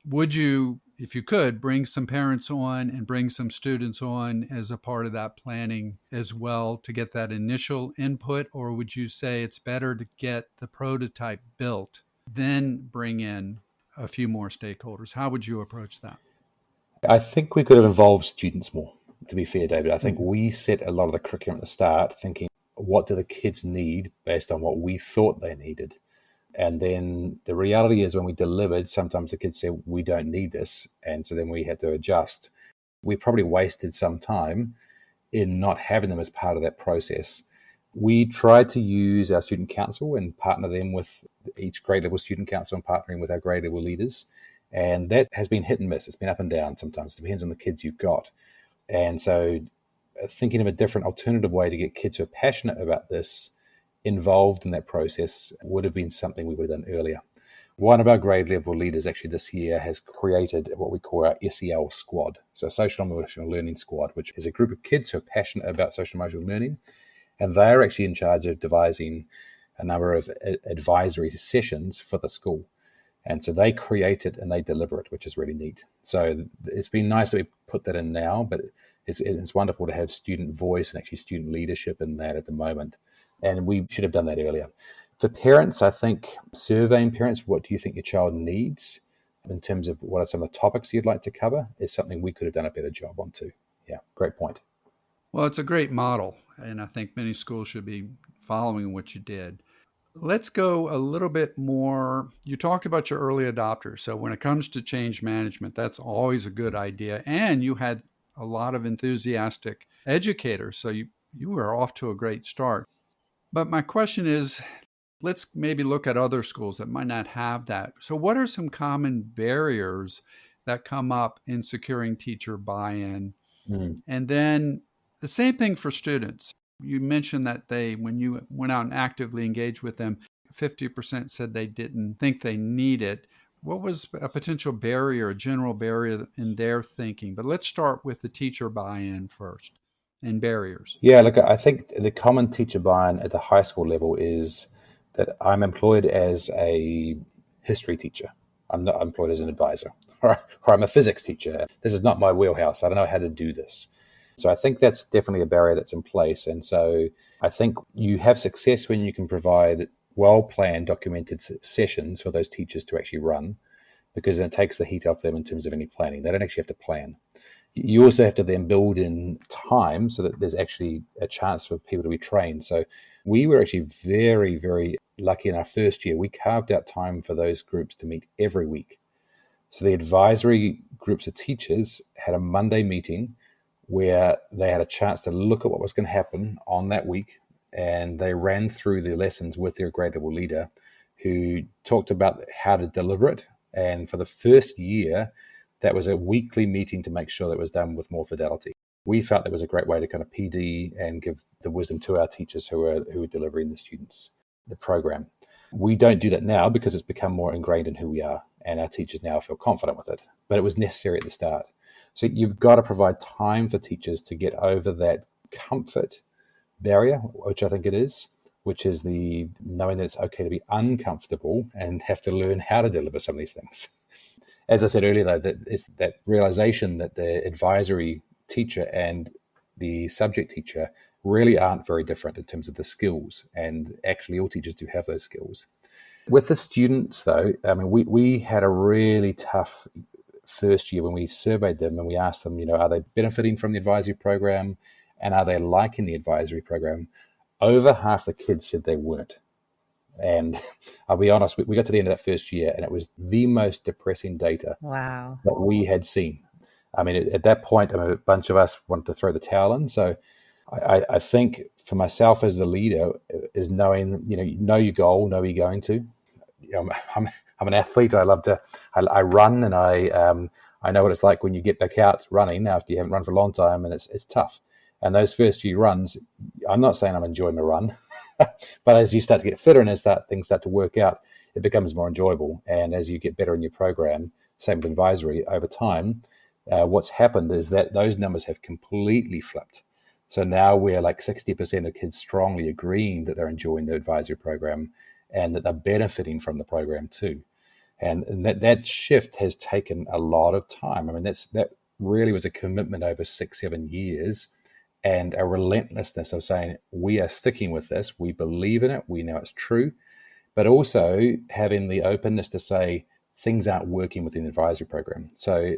Speaker 2: would you, if you could, bring some parents on and bring some students on as a part of that planning as well to get that initial input? Or would you say it's better to get the prototype built, then bring in a few more stakeholders? How would you approach that?
Speaker 3: I think we could have involved students more, to be fair, David. I think we set a lot of the curriculum at the start thinking, what do the kids need based on what we thought they needed? And then the reality is when we delivered, sometimes the kids said, we don't need this. And so then we had to adjust. We probably wasted some time in not having them as part of that process. We tried to use our student council and partner them with each grade level student council and partnering with our grade level leaders. And that has been hit and miss. It's been up and down sometimes. It depends on the kids you've got. And so thinking of a different alternative way to get kids who are passionate about this involved in that process would have been something we would have done earlier. One of our grade level leaders actually this year has created what we call our SEL squad. So social emotional learning squad, which is a group of kids who are passionate about social emotional learning. And they're actually in charge of devising a number of advisory sessions for the school. And so they create it and they deliver it, which is really neat. So it's been nice that we've put that in now, but it's wonderful to have student voice and actually student leadership in that at the moment. And we should have done that earlier. For parents, I think surveying parents, what do you think your child needs in terms of what are some of the topics you'd like to cover is something we could have done a better job on too. Yeah, great point.
Speaker 2: Well, it's a great model, and I think many schools should be following what you did. Let's go a little bit more. You talked about your early adopters. So when it comes to change management, that's always a good idea. And you had a lot of enthusiastic educators. So you were off to a great start. But my question is, let's maybe look at other schools that might not have that. So what are some common barriers that come up in securing teacher buy-in?
Speaker 3: Mm.
Speaker 2: And then the same thing for students. You mentioned that when you went out and actively engaged with them, 50% said they didn't think they need it. What was a potential barrier, a general barrier in their thinking? But let's start with the teacher buy-in first and barriers.
Speaker 3: Yeah, look, I think the common teacher buy-in at the high school level is that I'm employed as a history teacher. I'm not employed as an advisor, or I'm a physics teacher. This is not my wheelhouse. I don't know how to do this. So I think that's definitely a barrier that's in place. And so I think you have success when you can provide well-planned, documented sessions for those teachers to actually run, because then it takes the heat off them in terms of any planning. They don't actually have to plan. You also have to then build in time so that there's actually a chance for people to be trained. So we were actually very, very lucky in our first year. We carved out time for those groups to meet every week. So the advisory groups of teachers had a Monday meeting where they had a chance to look at what was going to happen on that week, and they ran through the lessons with their grade level leader, who talked about how to deliver it. And for the first year, that was a weekly meeting to make sure that it was done with more fidelity. We felt that was a great way to kind of PD and give the wisdom to our teachers who are delivering the students the program. We don't do that now because it's become more ingrained in who we are, and our teachers now feel confident with it. But it was necessary at the start. So you've got to provide time for teachers to get over that comfort barrier, which I think it is, which is the knowing that it's okay to be uncomfortable and have to learn how to deliver some of these things. As I said earlier, though, that it's that realization that the advisory teacher and the subject teacher really aren't very different in terms of the skills, and actually all teachers do have those skills. With the students, though, I mean, we had a really tough first year when we surveyed them and we asked them, are they benefiting from the advisory program and are they liking the advisory program? Over half the kids said they weren't. And I'll be honest, we got to the end of that first year and it was the most depressing data
Speaker 1: Wow.
Speaker 3: that we had seen. I mean, at that point, a bunch of us wanted to throw the towel in. So I think for myself as the leader is knowing, know your goal, know where you're going to. I'm an athlete. I run, and I know what it's like when you get back out running after you haven't run for a long time, and it's tough. And those first few runs, I'm not saying I'm enjoying the run, but as you start to get fitter and as things start to work out, it becomes more enjoyable. And as you get better in your program, same with advisory, over time, what's happened is that those numbers have completely flipped. So now we're like 60% of kids strongly agreeing that they're enjoying the advisory program and that they're benefiting from the program too. And that shift has taken a lot of time. I mean, that really was a commitment over 6-7 years and a relentlessness of saying, we are sticking with this. We believe in it. We know it's true. But also having the openness to say things aren't working within the advisory program. So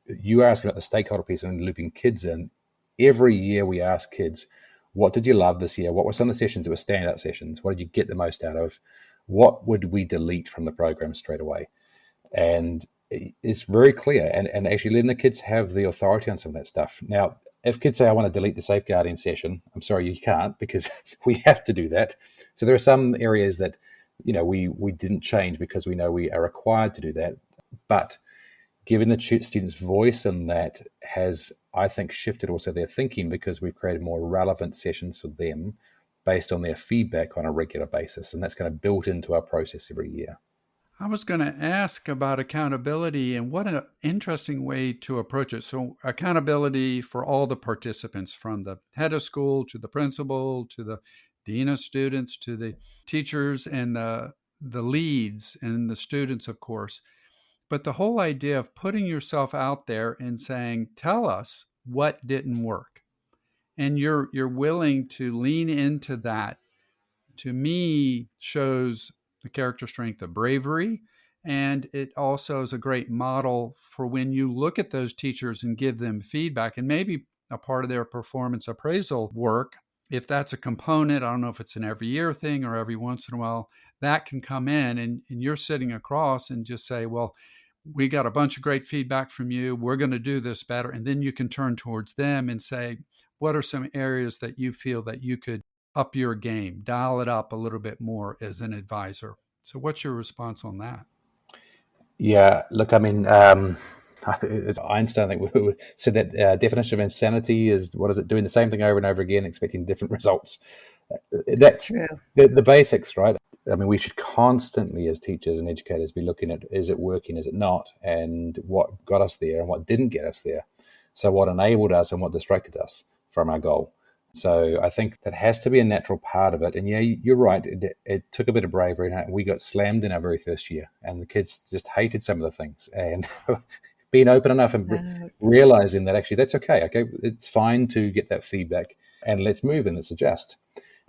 Speaker 3: you asked about the stakeholder piece and looping kids in. Every year we ask kids, what did you love this year? What were some of the sessions that were standout sessions? What did you get the most out of? What would we delete from the program straight away? And it's very clear. And actually letting the kids have the authority on some of that stuff. Now, if kids say, I want to delete the safeguarding session, I'm sorry, you can't, because we have to do that. So there are some areas that, we didn't change because we know we are required to do that. But giving the students voice in that has, I think, shifted also their thinking because we've created more relevant sessions for them based on their feedback on a regular basis. And that's kind of built into our process every year.
Speaker 2: I was going to ask about accountability and what an interesting way to approach it. So accountability for all the participants, from the head of school to the principal, to the dean of students, to the teachers and the leads and the students, of course. But the whole idea of putting yourself out there and saying, tell us what didn't work. And you're willing to lean into that, to me, shows the character strength of bravery. And it also is a great model for when you look at those teachers and give them feedback, and maybe a part of their performance appraisal work if that's a component, I don't know if it's an every year thing or every once in a while, that can come in and you're sitting across and just say, well, we got a bunch of great feedback from you. We're going to do this better. And then you can turn towards them and say, what are some areas that you feel that you could up your game, dial it up a little bit more as an advisor? So what's your response on that?
Speaker 3: Yeah, look, I mean, it's Einstein, I think, who said that definition of insanity is, what is it, doing the same thing over and over again, expecting different results. That's
Speaker 1: True.
Speaker 3: the basics, right? I mean, we should constantly, as teachers and educators, be looking at, is it working, is it not, and what got us there and what didn't get us there. So what enabled us and what distracted us from our goal. So I think that has to be a natural part of it. And yeah, you're right. It took a bit of bravery. We got slammed in our very first year, and the kids just hated some of the things. And being open enough and realizing that actually that's okay. Okay, it's fine to get that feedback, and let's move and let's adjust.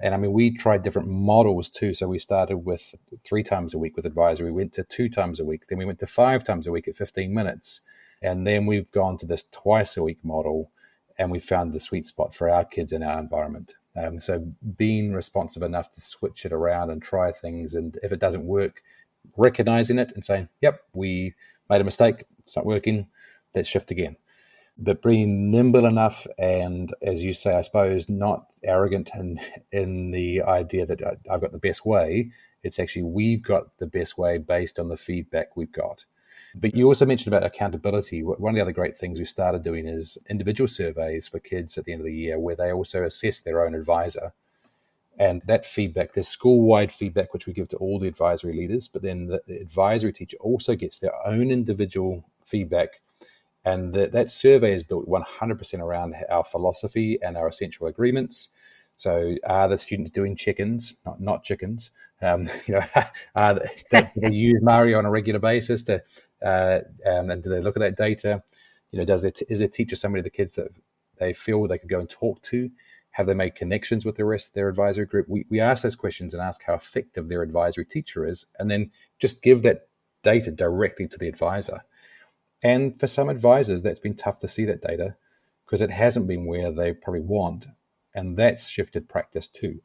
Speaker 3: And I mean, we tried different models too. So we started with 3 times a week with advisory. We went to 2 times a week. Then we went to 5 times a week at 15 minutes. And then we've gone to this twice a week model, and we found the sweet spot for our kids in our environment. So being responsive enough to switch it around and try things. And if it doesn't work, recognizing it and saying, yep, we made a mistake. It's not working. Let's shift again. But being nimble enough and, as you say, I suppose, not arrogant in the idea that I've got the best way. It's actually we've got the best way based on the feedback we've got. But you also mentioned about accountability. One of the other great things we started doing is individual surveys for kids at the end of the year where they also assess their own advisor. And that feedback, there's school-wide feedback, which we give to all the advisory leaders, but then the advisory teacher also gets their own individual feedback. And that survey is built 100% around our philosophy and our essential agreements. So are the students doing chickens, not chickens? Do they use Mario on a regular basis and do they look at that data? Is their teacher somebody of the kids that they feel they could go and talk to? Have they made connections with the rest of their advisory group? We ask those questions and ask how effective their advisory teacher is, and then just give that data directly to the advisor. And for some advisors, that's been tough to see that data because it hasn't been where they probably want. And that's shifted practice too.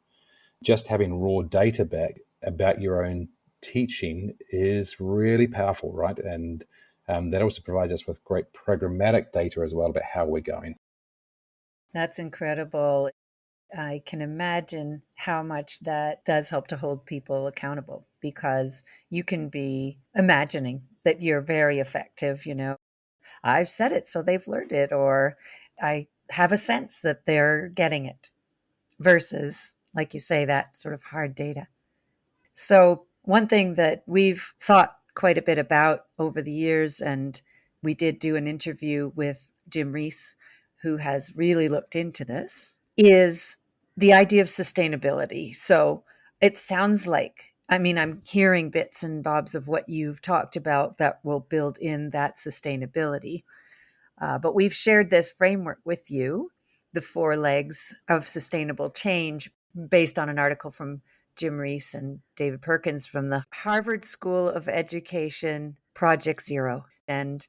Speaker 3: Just having raw data back about your own teaching is really powerful, right? And that also provides us with great programmatic data as well about how we're going.
Speaker 1: That's incredible. I can imagine how much that does help to hold people accountable, because you can be imagining that you're very effective. I've said it, so they've learned it, or I have a sense that they're getting it, versus, like you say, that sort of hard data. So one thing that we've thought quite a bit about over the years, and we did do an interview with Jim Reese, who has really looked into this, is the idea of sustainability. So it sounds like, I'm hearing bits and bobs of what you've talked about that will build in that sustainability. But we've shared this framework with you, the 4 legs of sustainable change, based on an article from Jim Reese and David Perkins from the Harvard School of Education, Project Zero. And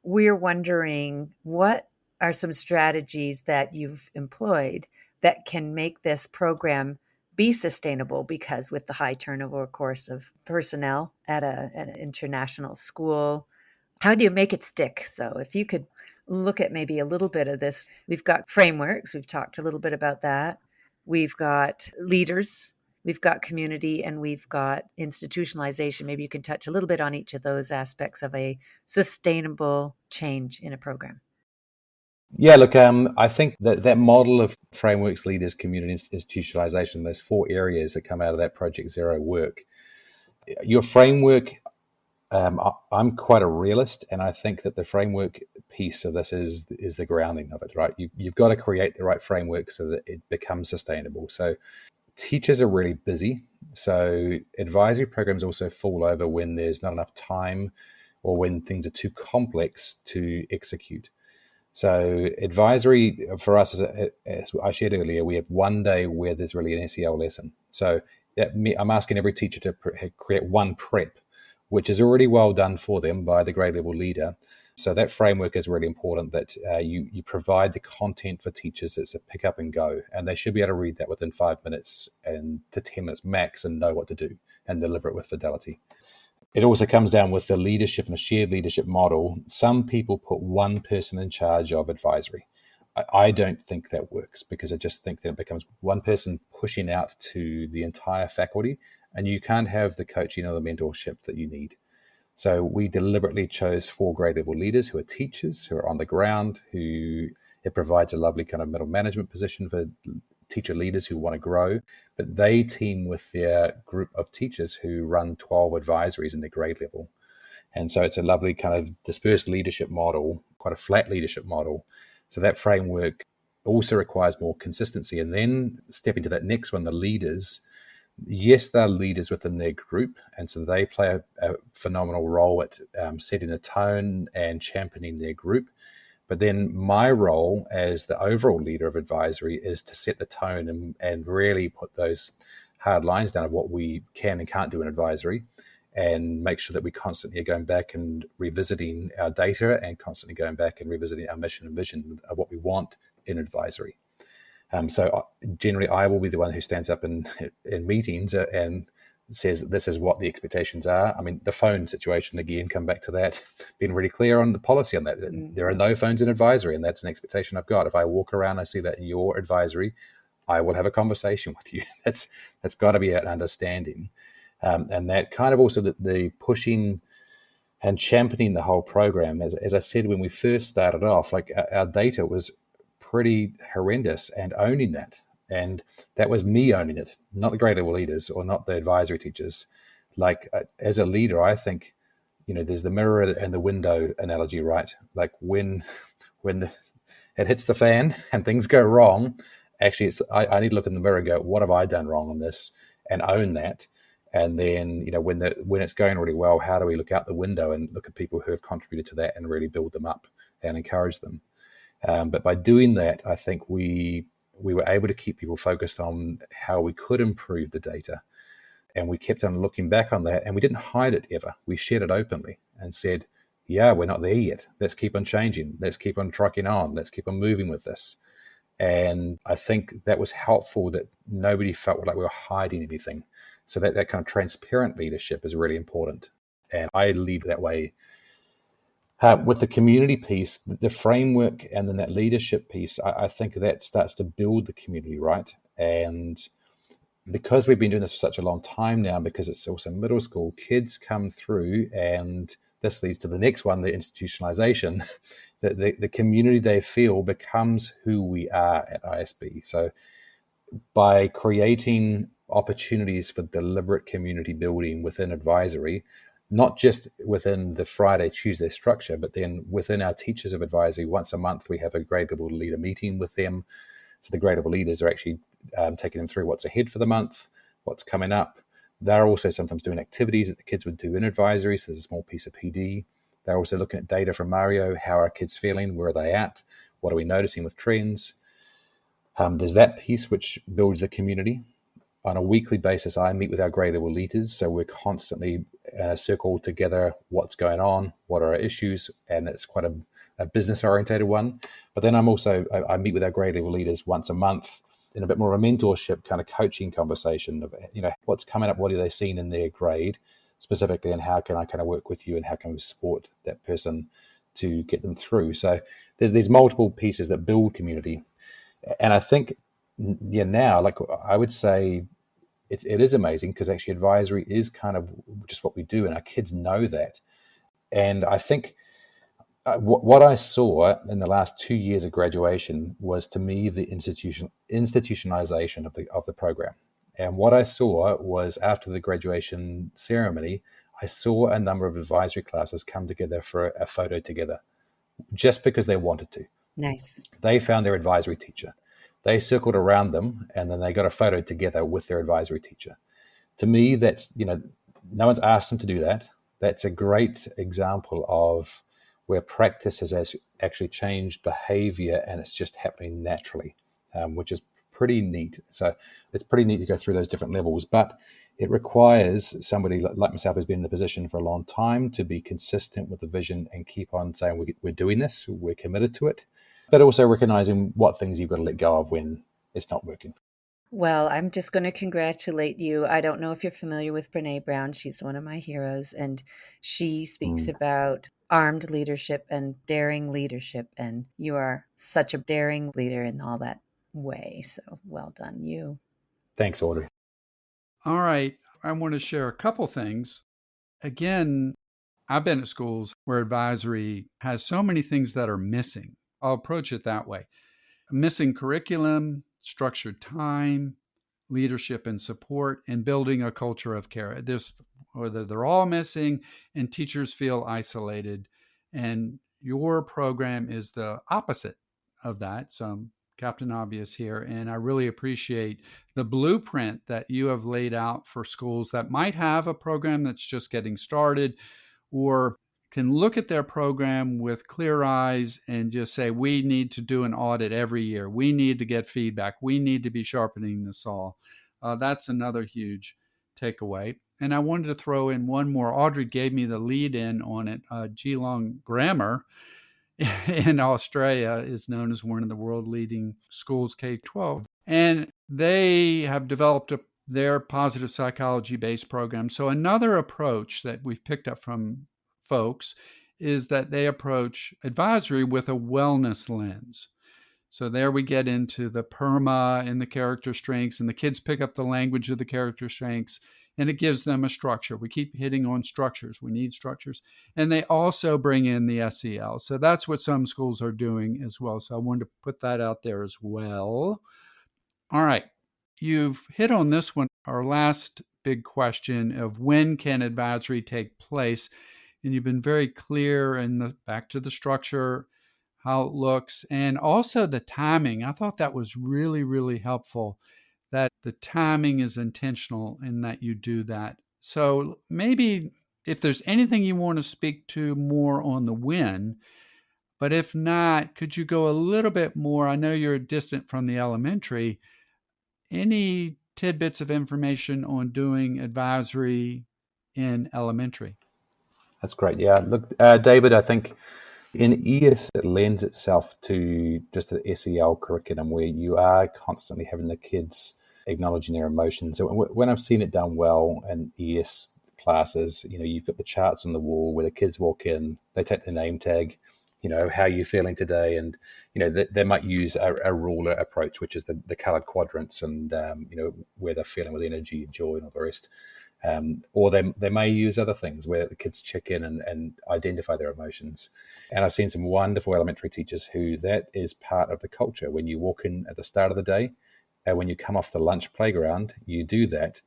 Speaker 1: we're wondering, what are some strategies that you've employed that can make this program be sustainable? Because with the high turnover, of course, of personnel at an international school, how do you make it stick? So if you could look at maybe a little bit of this. We've got frameworks. We've talked a little bit about that. We've got leaders. We've got community, and we've got institutionalization. Maybe you can touch a little bit on each of those aspects of a sustainable change in a program.
Speaker 3: Yeah, look, I think that model of frameworks, leaders, community, institutionalization, those 4 areas that come out of that Project Zero work. Your framework, I'm quite a realist, and I think that the framework piece of this is the grounding of it, right? You've got to create the right framework so that it becomes sustainable. So teachers are really busy. So advisory programs also fall over when there's not enough time or when things are too complex to execute. So advisory for us, as I shared earlier, we have one day where there's really an SEL lesson. So I'm asking every teacher to create one prep, which is already well done for them by the grade level leader. So that framework is really important, that you provide the content for teachers. It's a pick up and go, and they should be able to read that within 5 minutes and to 10 minutes max and know what to do and deliver it with fidelity. It also comes down with the leadership and a shared leadership model. Some people put one person in charge of advisory. I don't think that works, because I just think that it becomes one person pushing out to the entire faculty, and you can't have the coaching or the mentorship that you need. So we deliberately chose 4 grade level leaders who are teachers, who are on the ground, who it provides a lovely kind of middle management position for teacher leaders who want to grow, but they team with their group of teachers who run 12 advisories in their grade level. And so it's a lovely kind of dispersed leadership model, quite a flat leadership model. So that framework also requires more consistency. And then stepping to that next one, the leaders, yes, they're leaders within their group, and so they play a phenomenal role at setting a tone and championing their group. But then my role as the overall leader of advisory is to set the tone and really put those hard lines down of what we can and can't do in advisory, and make sure that we constantly are going back and revisiting our data and constantly going back and revisiting our mission and vision of what we want in advisory. So generally, I will be the one who stands up in meetings and says, this is what the expectations are. I mean, the phone situation, again, come back to that, being really clear on the policy on that. There are no phones in advisory, and that's an expectation I've got. If I walk around, I see that in your advisory, I will have a conversation with you. That's got to be an understanding. And that kind of also the pushing and championing the whole program. As I said, when we first started off, like our data was pretty horrendous, and owning that. And that was me owning it, not the grade level leaders or not the advisory teachers. Like as a leader, I think, there's the mirror and the window analogy, right? Like when it hits the fan and things go wrong, actually, I need to look in the mirror and go, what have I done wrong on this? And own that. And then, when it's going really well, how do we look out the window and look at people who have contributed to that and really build them up and encourage them? But by doing that, I think we were able to keep people focused on how we could improve the data. And we kept on looking back on that, and we didn't hide it ever. We shared it openly and said, yeah, we're not there yet. Let's keep on changing. Let's keep on trucking on. Let's keep on moving with this. And I think that was helpful, that nobody felt like we were hiding anything. So that kind of transparent leadership is really important. And I lead that way. With the community piece, the framework, and then that leadership piece, I think that starts to build the community, right? And because we've been doing this for such a long time now, because it's also middle school, kids come through, and this leads to the next one, the institutionalization. The community they feel becomes who we are at ISB. So by creating opportunities for deliberate community building within advisory, not just within the Friday, Tuesday structure, but then within our teachers of advisory, once a month, we have a grade level leader meeting with them. So the grade level leaders are actually taking them through what's ahead for the month, what's coming up. They're also sometimes doing activities that the kids would do in advisory. So there's a small piece of PD. They're also looking at data from Mario. How are kids feeling? Where are they at? What are we noticing with trends? There's that piece which builds the community. On a weekly basis, I meet with our grade level leaders. So we're constantly circle together what's going on, what are our issues, and it's quite a business orientated one. But then I meet with our grade level leaders once a month in a bit more of a mentorship kind of coaching conversation of, what's coming up, what are they seeing in their grade specifically, and how can I kind of work with you, and how can we support that person to get them through. So there's these multiple pieces that build community. And I think, now, like I would say, it is amazing, because actually advisory is kind of just what we do, and our kids know that. And I think what I saw in the last 2 years of graduation was, to me, the institutionalization of the program. And what I saw was, after the graduation ceremony, I saw a number of advisory classes come together for a photo together, just because they wanted to.
Speaker 1: Nice.
Speaker 3: They found their advisory teacher. They circled around them, and then they got a photo together with their advisory teacher. To me, that's, no one's asked them to do that. That's a great example of where practice has actually changed behavior, and it's just happening naturally, which is pretty neat. So it's pretty neat to go through those different levels. But It requires somebody like myself who's been in the position for a long time to be consistent with the vision and keep on saying we're doing this, we're committed to it, but also recognizing what things you've got to let go of when it's not working.
Speaker 4: Well, I'm just going to congratulate you. I don't know if you're familiar with Brene Brown. She's one of my heroes, and she speaks about armed leadership and daring leadership. And you are such a daring leader in all that way. So well done, you.
Speaker 3: Thanks, Audrey.
Speaker 2: All right. I want to share a couple things. Again, I've been at schools where advisory has so many things that are missing. I'll approach it that way. Missing curriculum, structured time, leadership and support, and building a culture of care. Whether they're all missing and teachers feel isolated. And your program is the opposite of that. So I'm Captain Obvious here. And I really appreciate the blueprint that you have laid out for schools that might have a program that's just getting started or can look at their program with clear eyes and just say, we need to do an audit every year. We need to get feedback. We need to be sharpening the saw. That's another huge takeaway. And I wanted to throw in one more. Audrey gave me the lead in on it. Geelong Grammar in Australia is known as one of the world leading schools, K-12. And they have developed their positive psychology based program. So another approach that we've picked up from folks is that they approach advisory with a wellness lens. So there we get into the PERMA and the character strengths, and the kids pick up the language of the character strengths, and it gives them a structure. We keep hitting on structures. We need structures. And they also bring in the SEL. So that's what some schools are doing as well. So I wanted to put that out there as well. All right. You've hit on this one, our last big question of when can advisory take place? And you've been very clear in back to the structure, how it looks, and also the timing. I thought that was really, really helpful, that the timing is intentional in that you do that. So maybe if there's anything you want to speak to more on the when, but if not, could you go a little bit more? I know you're distant from the elementary. Any tidbits of information on doing advisory in elementary?
Speaker 3: That's great. Yeah. Look, David, I think in ES, it lends itself to just an SEL curriculum where you are constantly having the kids acknowledging their emotions. So when I've seen it done well in ES classes, you've got the charts on the wall where the kids walk in, they take the name tag, how are you feeling today? And, they might use a ruler approach, which is the colored quadrants and, where they're feeling with energy, joy, and all the rest. Or they may use other things where the kids check in and identify their emotions. And I've seen some wonderful elementary teachers who that is part of the culture. When you walk in at the start of the day, and when you come off the lunch playground, you do that.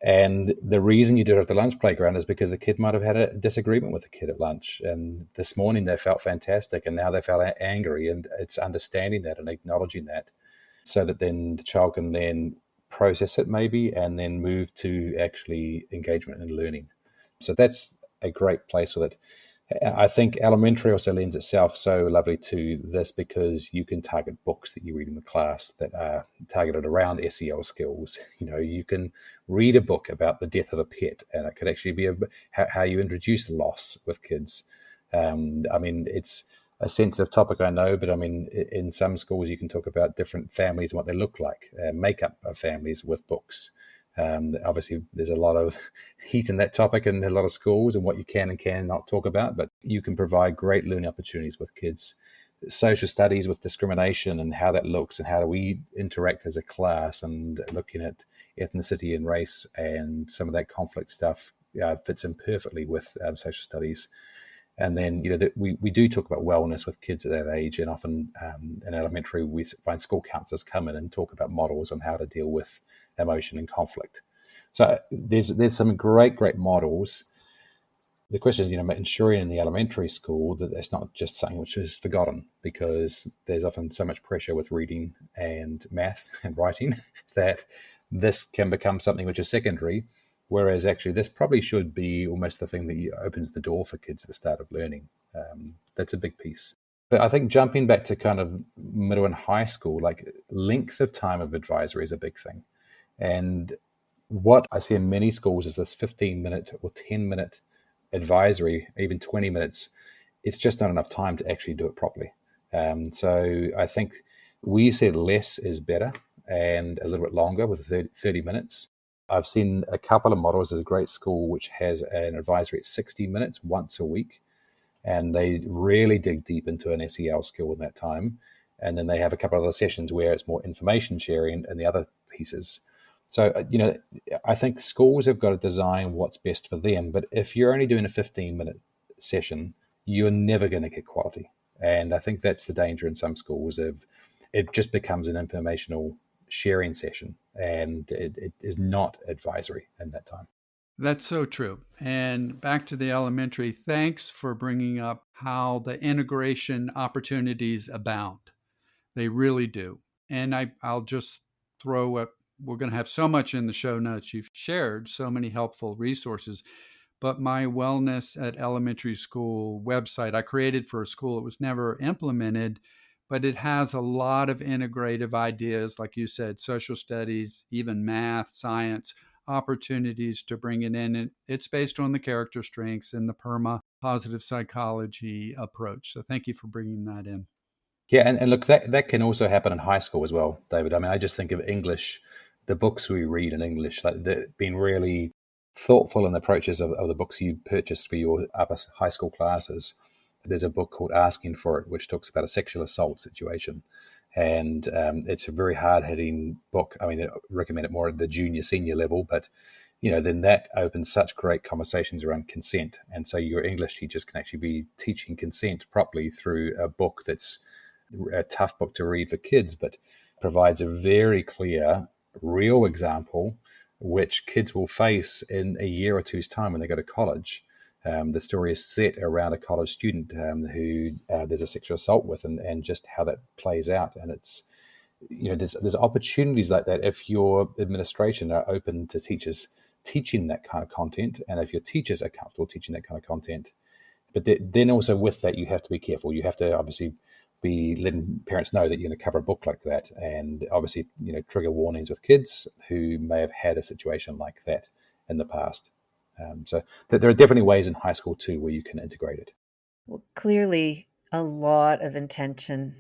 Speaker 3: And the reason you do it at the lunch playground is because the kid might have had a disagreement with the kid at lunch. And this morning they felt fantastic, and now they felt angry. And it's understanding that and acknowledging that so that then the child can then process it maybe and then move to actually engagement and learning. So that's a great place with it. I think elementary also lends itself so lovely to this because you can target books that you read in the class that are targeted around SEL skills. You can read a book about the death of a pet, and it could actually be how you introduce loss with kids. It's a sensitive topic, I know, but in some schools you can talk about different families and what they look like, makeup of families with books. Obviously, there's a lot of heat in that topic in a lot of schools and what you can and cannot talk about, but you can provide great learning opportunities with kids. Social studies with discrimination and how that looks and how do we interact as a class, and looking at ethnicity and race and some of that conflict stuff fits in perfectly with social studies. And then, we do talk about wellness with kids at that age, and often in elementary, we find school counselors come in and talk about models on how to deal with emotion and conflict. So there's some great models. The question is, ensuring in the elementary school that it's not just something which is forgotten, because there's often so much pressure with reading and math and writing that this can become something which is secondary. Whereas actually this probably should be almost the thing that opens the door for kids at the start of learning. That's a big piece. But I think jumping back to kind of middle and high school, like length of time of advisory is a big thing. And what I see in many schools is this 15-minute or 10-minute advisory, even 20 minutes. It's just not enough time to actually do it properly. So I think we said less is better and a little bit longer with 30 minutes. I've seen a couple of models. There's a great school which has an advisory at 60 minutes once a week, and they really dig deep into an SEL skill in that time. And then they have a couple of other sessions where it's more information sharing and the other pieces. So, I think schools have got to design what's best for them. But if you're only doing a 15-minute session, you're never going to get quality. And I think that's the danger in some schools of it just becomes an informational sharing session, and it is not advisory in that time.
Speaker 2: That's so true. And back to the elementary, thanks for bringing up how the integration opportunities abound. They really do. And I'll just throw up, we're going to have so much in the show notes. You've shared so many helpful resources. But my Wellness at Elementary School website I created for a school. It was never implemented, but it has a lot of integrative ideas, like you said, social studies, even math, science, opportunities to bring it in. And it's based on the character strengths and the PERMA positive psychology approach. So thank you for bringing that in.
Speaker 3: Yeah, and look, that can also happen in high school as well, David. I mean, I just think of English, the books we read in English, like being really thoughtful in the approaches of the books you purchased for your upper high school classes. There's a book called Asking for It, which talks about a sexual assault situation. And it's a very hard-hitting book. I mean, I recommend it more at the junior, senior level, but then that opens such great conversations around consent. And so your English teachers can actually be teaching consent properly through a book that's a tough book to read for kids, but provides a very clear, real example which kids will face in a year or two's time when they go to college. The story is set around a college student who there's a sexual assault with, and just how that plays out. And it's, there's opportunities like that if your administration are open to teachers teaching that kind of content, and if your teachers are comfortable teaching that kind of content. But then also with that, you have to be careful. You have to obviously be letting parents know that you're going to cover a book like that, and obviously, trigger warnings with kids who may have had a situation like that in the past. So there are definitely ways in high school too where you can integrate it.
Speaker 4: Well, clearly a lot of intention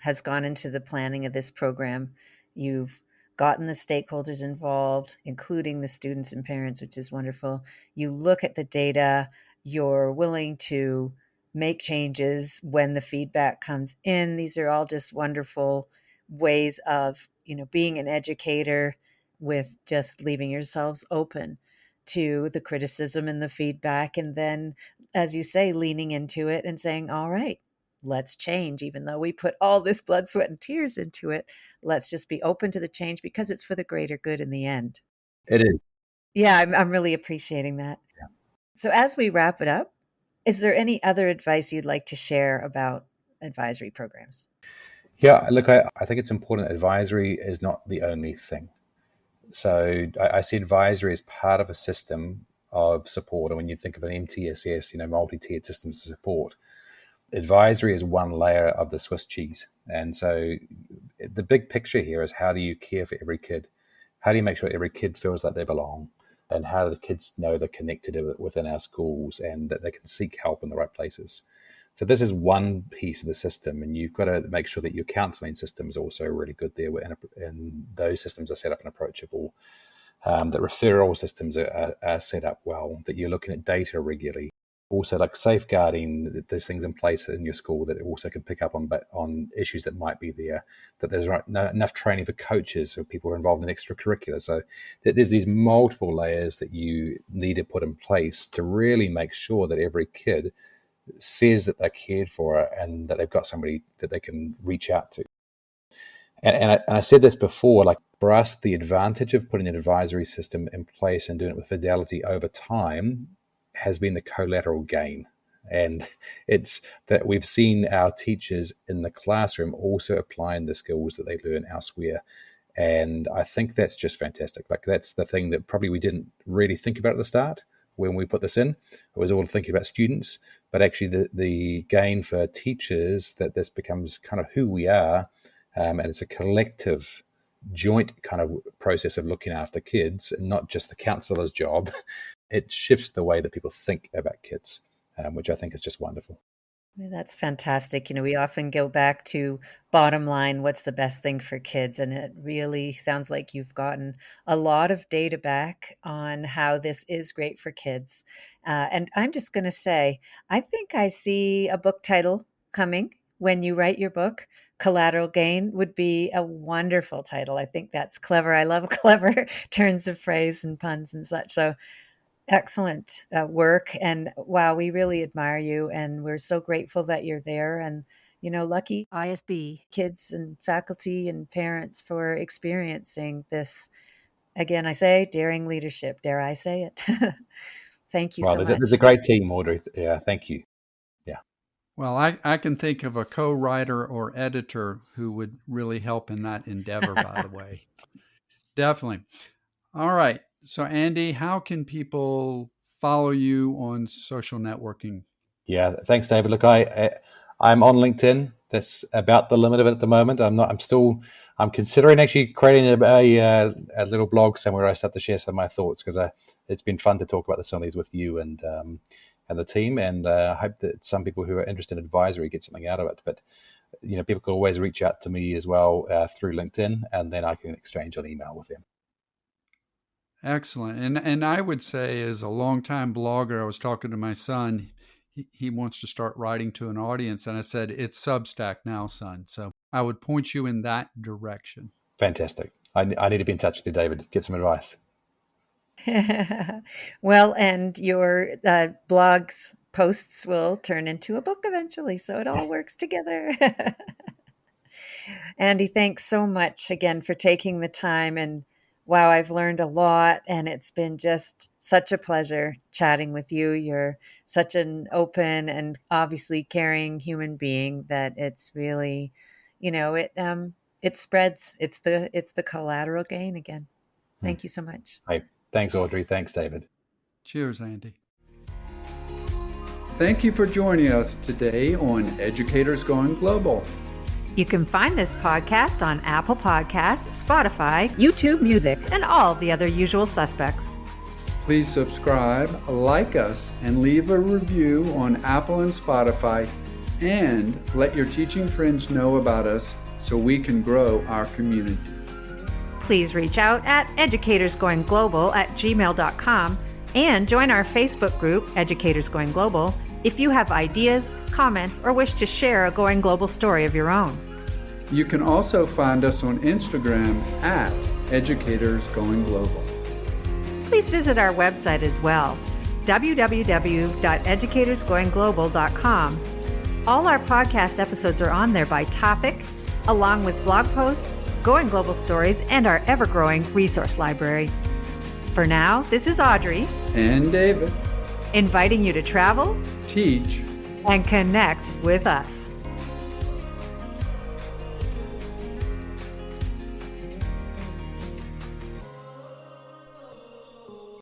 Speaker 4: has gone into the planning of this program. You've gotten the stakeholders involved, including the students and parents, which is wonderful. You look at the data, you're willing to make changes when the feedback comes in. These are all just wonderful ways of, being an educator with just leaving yourselves open to the criticism and the feedback. And then, as you say, leaning into it and saying, all right, let's change. Even though we put all this blood, sweat, and tears into it, let's just be open to the change because it's for the greater good in the end.
Speaker 3: It is.
Speaker 4: Yeah, I'm really appreciating that.
Speaker 3: Yeah.
Speaker 4: So as we wrap it up, is there any other advice you'd like to share about advisory programs?
Speaker 3: Yeah, look, I think it's important. Advisory is not the only thing. So I see advisory as part of a system of support. And when you think of an MTSS, multi-tiered systems of support, advisory is one layer of the Swiss cheese. And so the big picture here is, how do you care for every kid? How do you make sure every kid feels like they belong? And how do the kids know they're connected within our schools and that they can seek help in the right places? So this is one piece of the system, and you've got to make sure that your counselling system is also really good there, and those systems are set up and approachable, that referral systems are set up well, that you're looking at data regularly. Also, like safeguarding, there's things in place in your school that also can pick up on issues that might be there, that there's enough training for coaches or people who are involved in extracurricular. So there's these multiple layers that you need to put in place to really make sure that every kid says that they're cared for and that they've got somebody that they can reach out to. And I said this before, like for us, the advantage of putting an advisory system in place and doing it with fidelity over time has been the collateral gain. And it's that we've seen our teachers in the classroom also applying the skills that they learn elsewhere. And I think that's just fantastic. Like that's the thing that probably we didn't really think about at the start when we put this in. It was all thinking about students, but actually the gain for teachers, that this becomes kind of who we are, and it's a collective joint kind of process of looking after kids, and not just the counselor's job, it shifts the way that people think about kids, which I think is just wonderful.
Speaker 4: That's fantastic. We often go back to bottom line, what's the best thing for kids? And it really sounds like you've gotten a lot of data back on how this is great for kids. And I'm just going to say, I think I see a book title coming when you write your book. Collateral Gain would be a wonderful title. I think that's clever. I love clever turns of phrase and puns and such. So excellent work. And wow, we really admire you. And we're so grateful that you're there. And, lucky
Speaker 1: ISB
Speaker 4: kids and faculty and parents for experiencing this. Again, I say daring leadership. Dare I say it? Thank you so much.
Speaker 3: There's a great team, Audrey. Yeah, thank you. Yeah.
Speaker 2: Well, I can think of a co-writer or editor who would really help in that endeavor, by the way. Definitely. All right. So, Andy, how can people follow you on social networking?
Speaker 3: Yeah, thanks, David. Look, I'm on LinkedIn. That's about the limit of it at the moment. I'm considering actually creating a little blog somewhere I start to share some of my thoughts, because it's been fun to talk about some of these with you and the team, and I hope that some people who are interested in advisory get something out of it. But people can always reach out to me as well through LinkedIn, and then I can exchange on email with them.
Speaker 2: Excellent. And I would say, as a longtime blogger, I was talking to my son. He wants to start writing to an audience. And I said, it's Substack now, son. So I would point you in that direction.
Speaker 3: Fantastic. I need to be in touch with you, David. Get some advice.
Speaker 4: Well, and your blogs posts will turn into a book eventually. So it all works together. Andy, thanks so much again for taking the time, and wow, I've learned a lot, and it's been just such a pleasure chatting with you. You're such an open and obviously caring human being that it's really, it spreads. It's the collateral gain again. Thank you so much.
Speaker 3: Hey, thanks, Audrey. Thanks, David.
Speaker 2: Cheers, Andy. Thank you for joining us today on Educators Going Global.
Speaker 1: You can find this podcast on Apple Podcasts, Spotify, YouTube Music, and all the other usual suspects.
Speaker 2: Please subscribe, like us, and leave a review on Apple and Spotify, and let your teaching friends know about us so we can grow our community.
Speaker 1: Please reach out at educatorsgoingglobal@gmail.com and join our Facebook group, Educators Going Global, if you have ideas, comments, or wish to share a Going Global story of your own.
Speaker 2: You can also find us on Instagram at Educators Going Global.
Speaker 1: Please visit our website as well, www.educatorsgoingglobal.com. All our podcast episodes are on there by topic, along with blog posts, Going Global stories, and our ever-growing resource library. For now, this is Audrey
Speaker 2: and David,
Speaker 1: inviting you to travel,
Speaker 2: teach,
Speaker 1: and connect with us.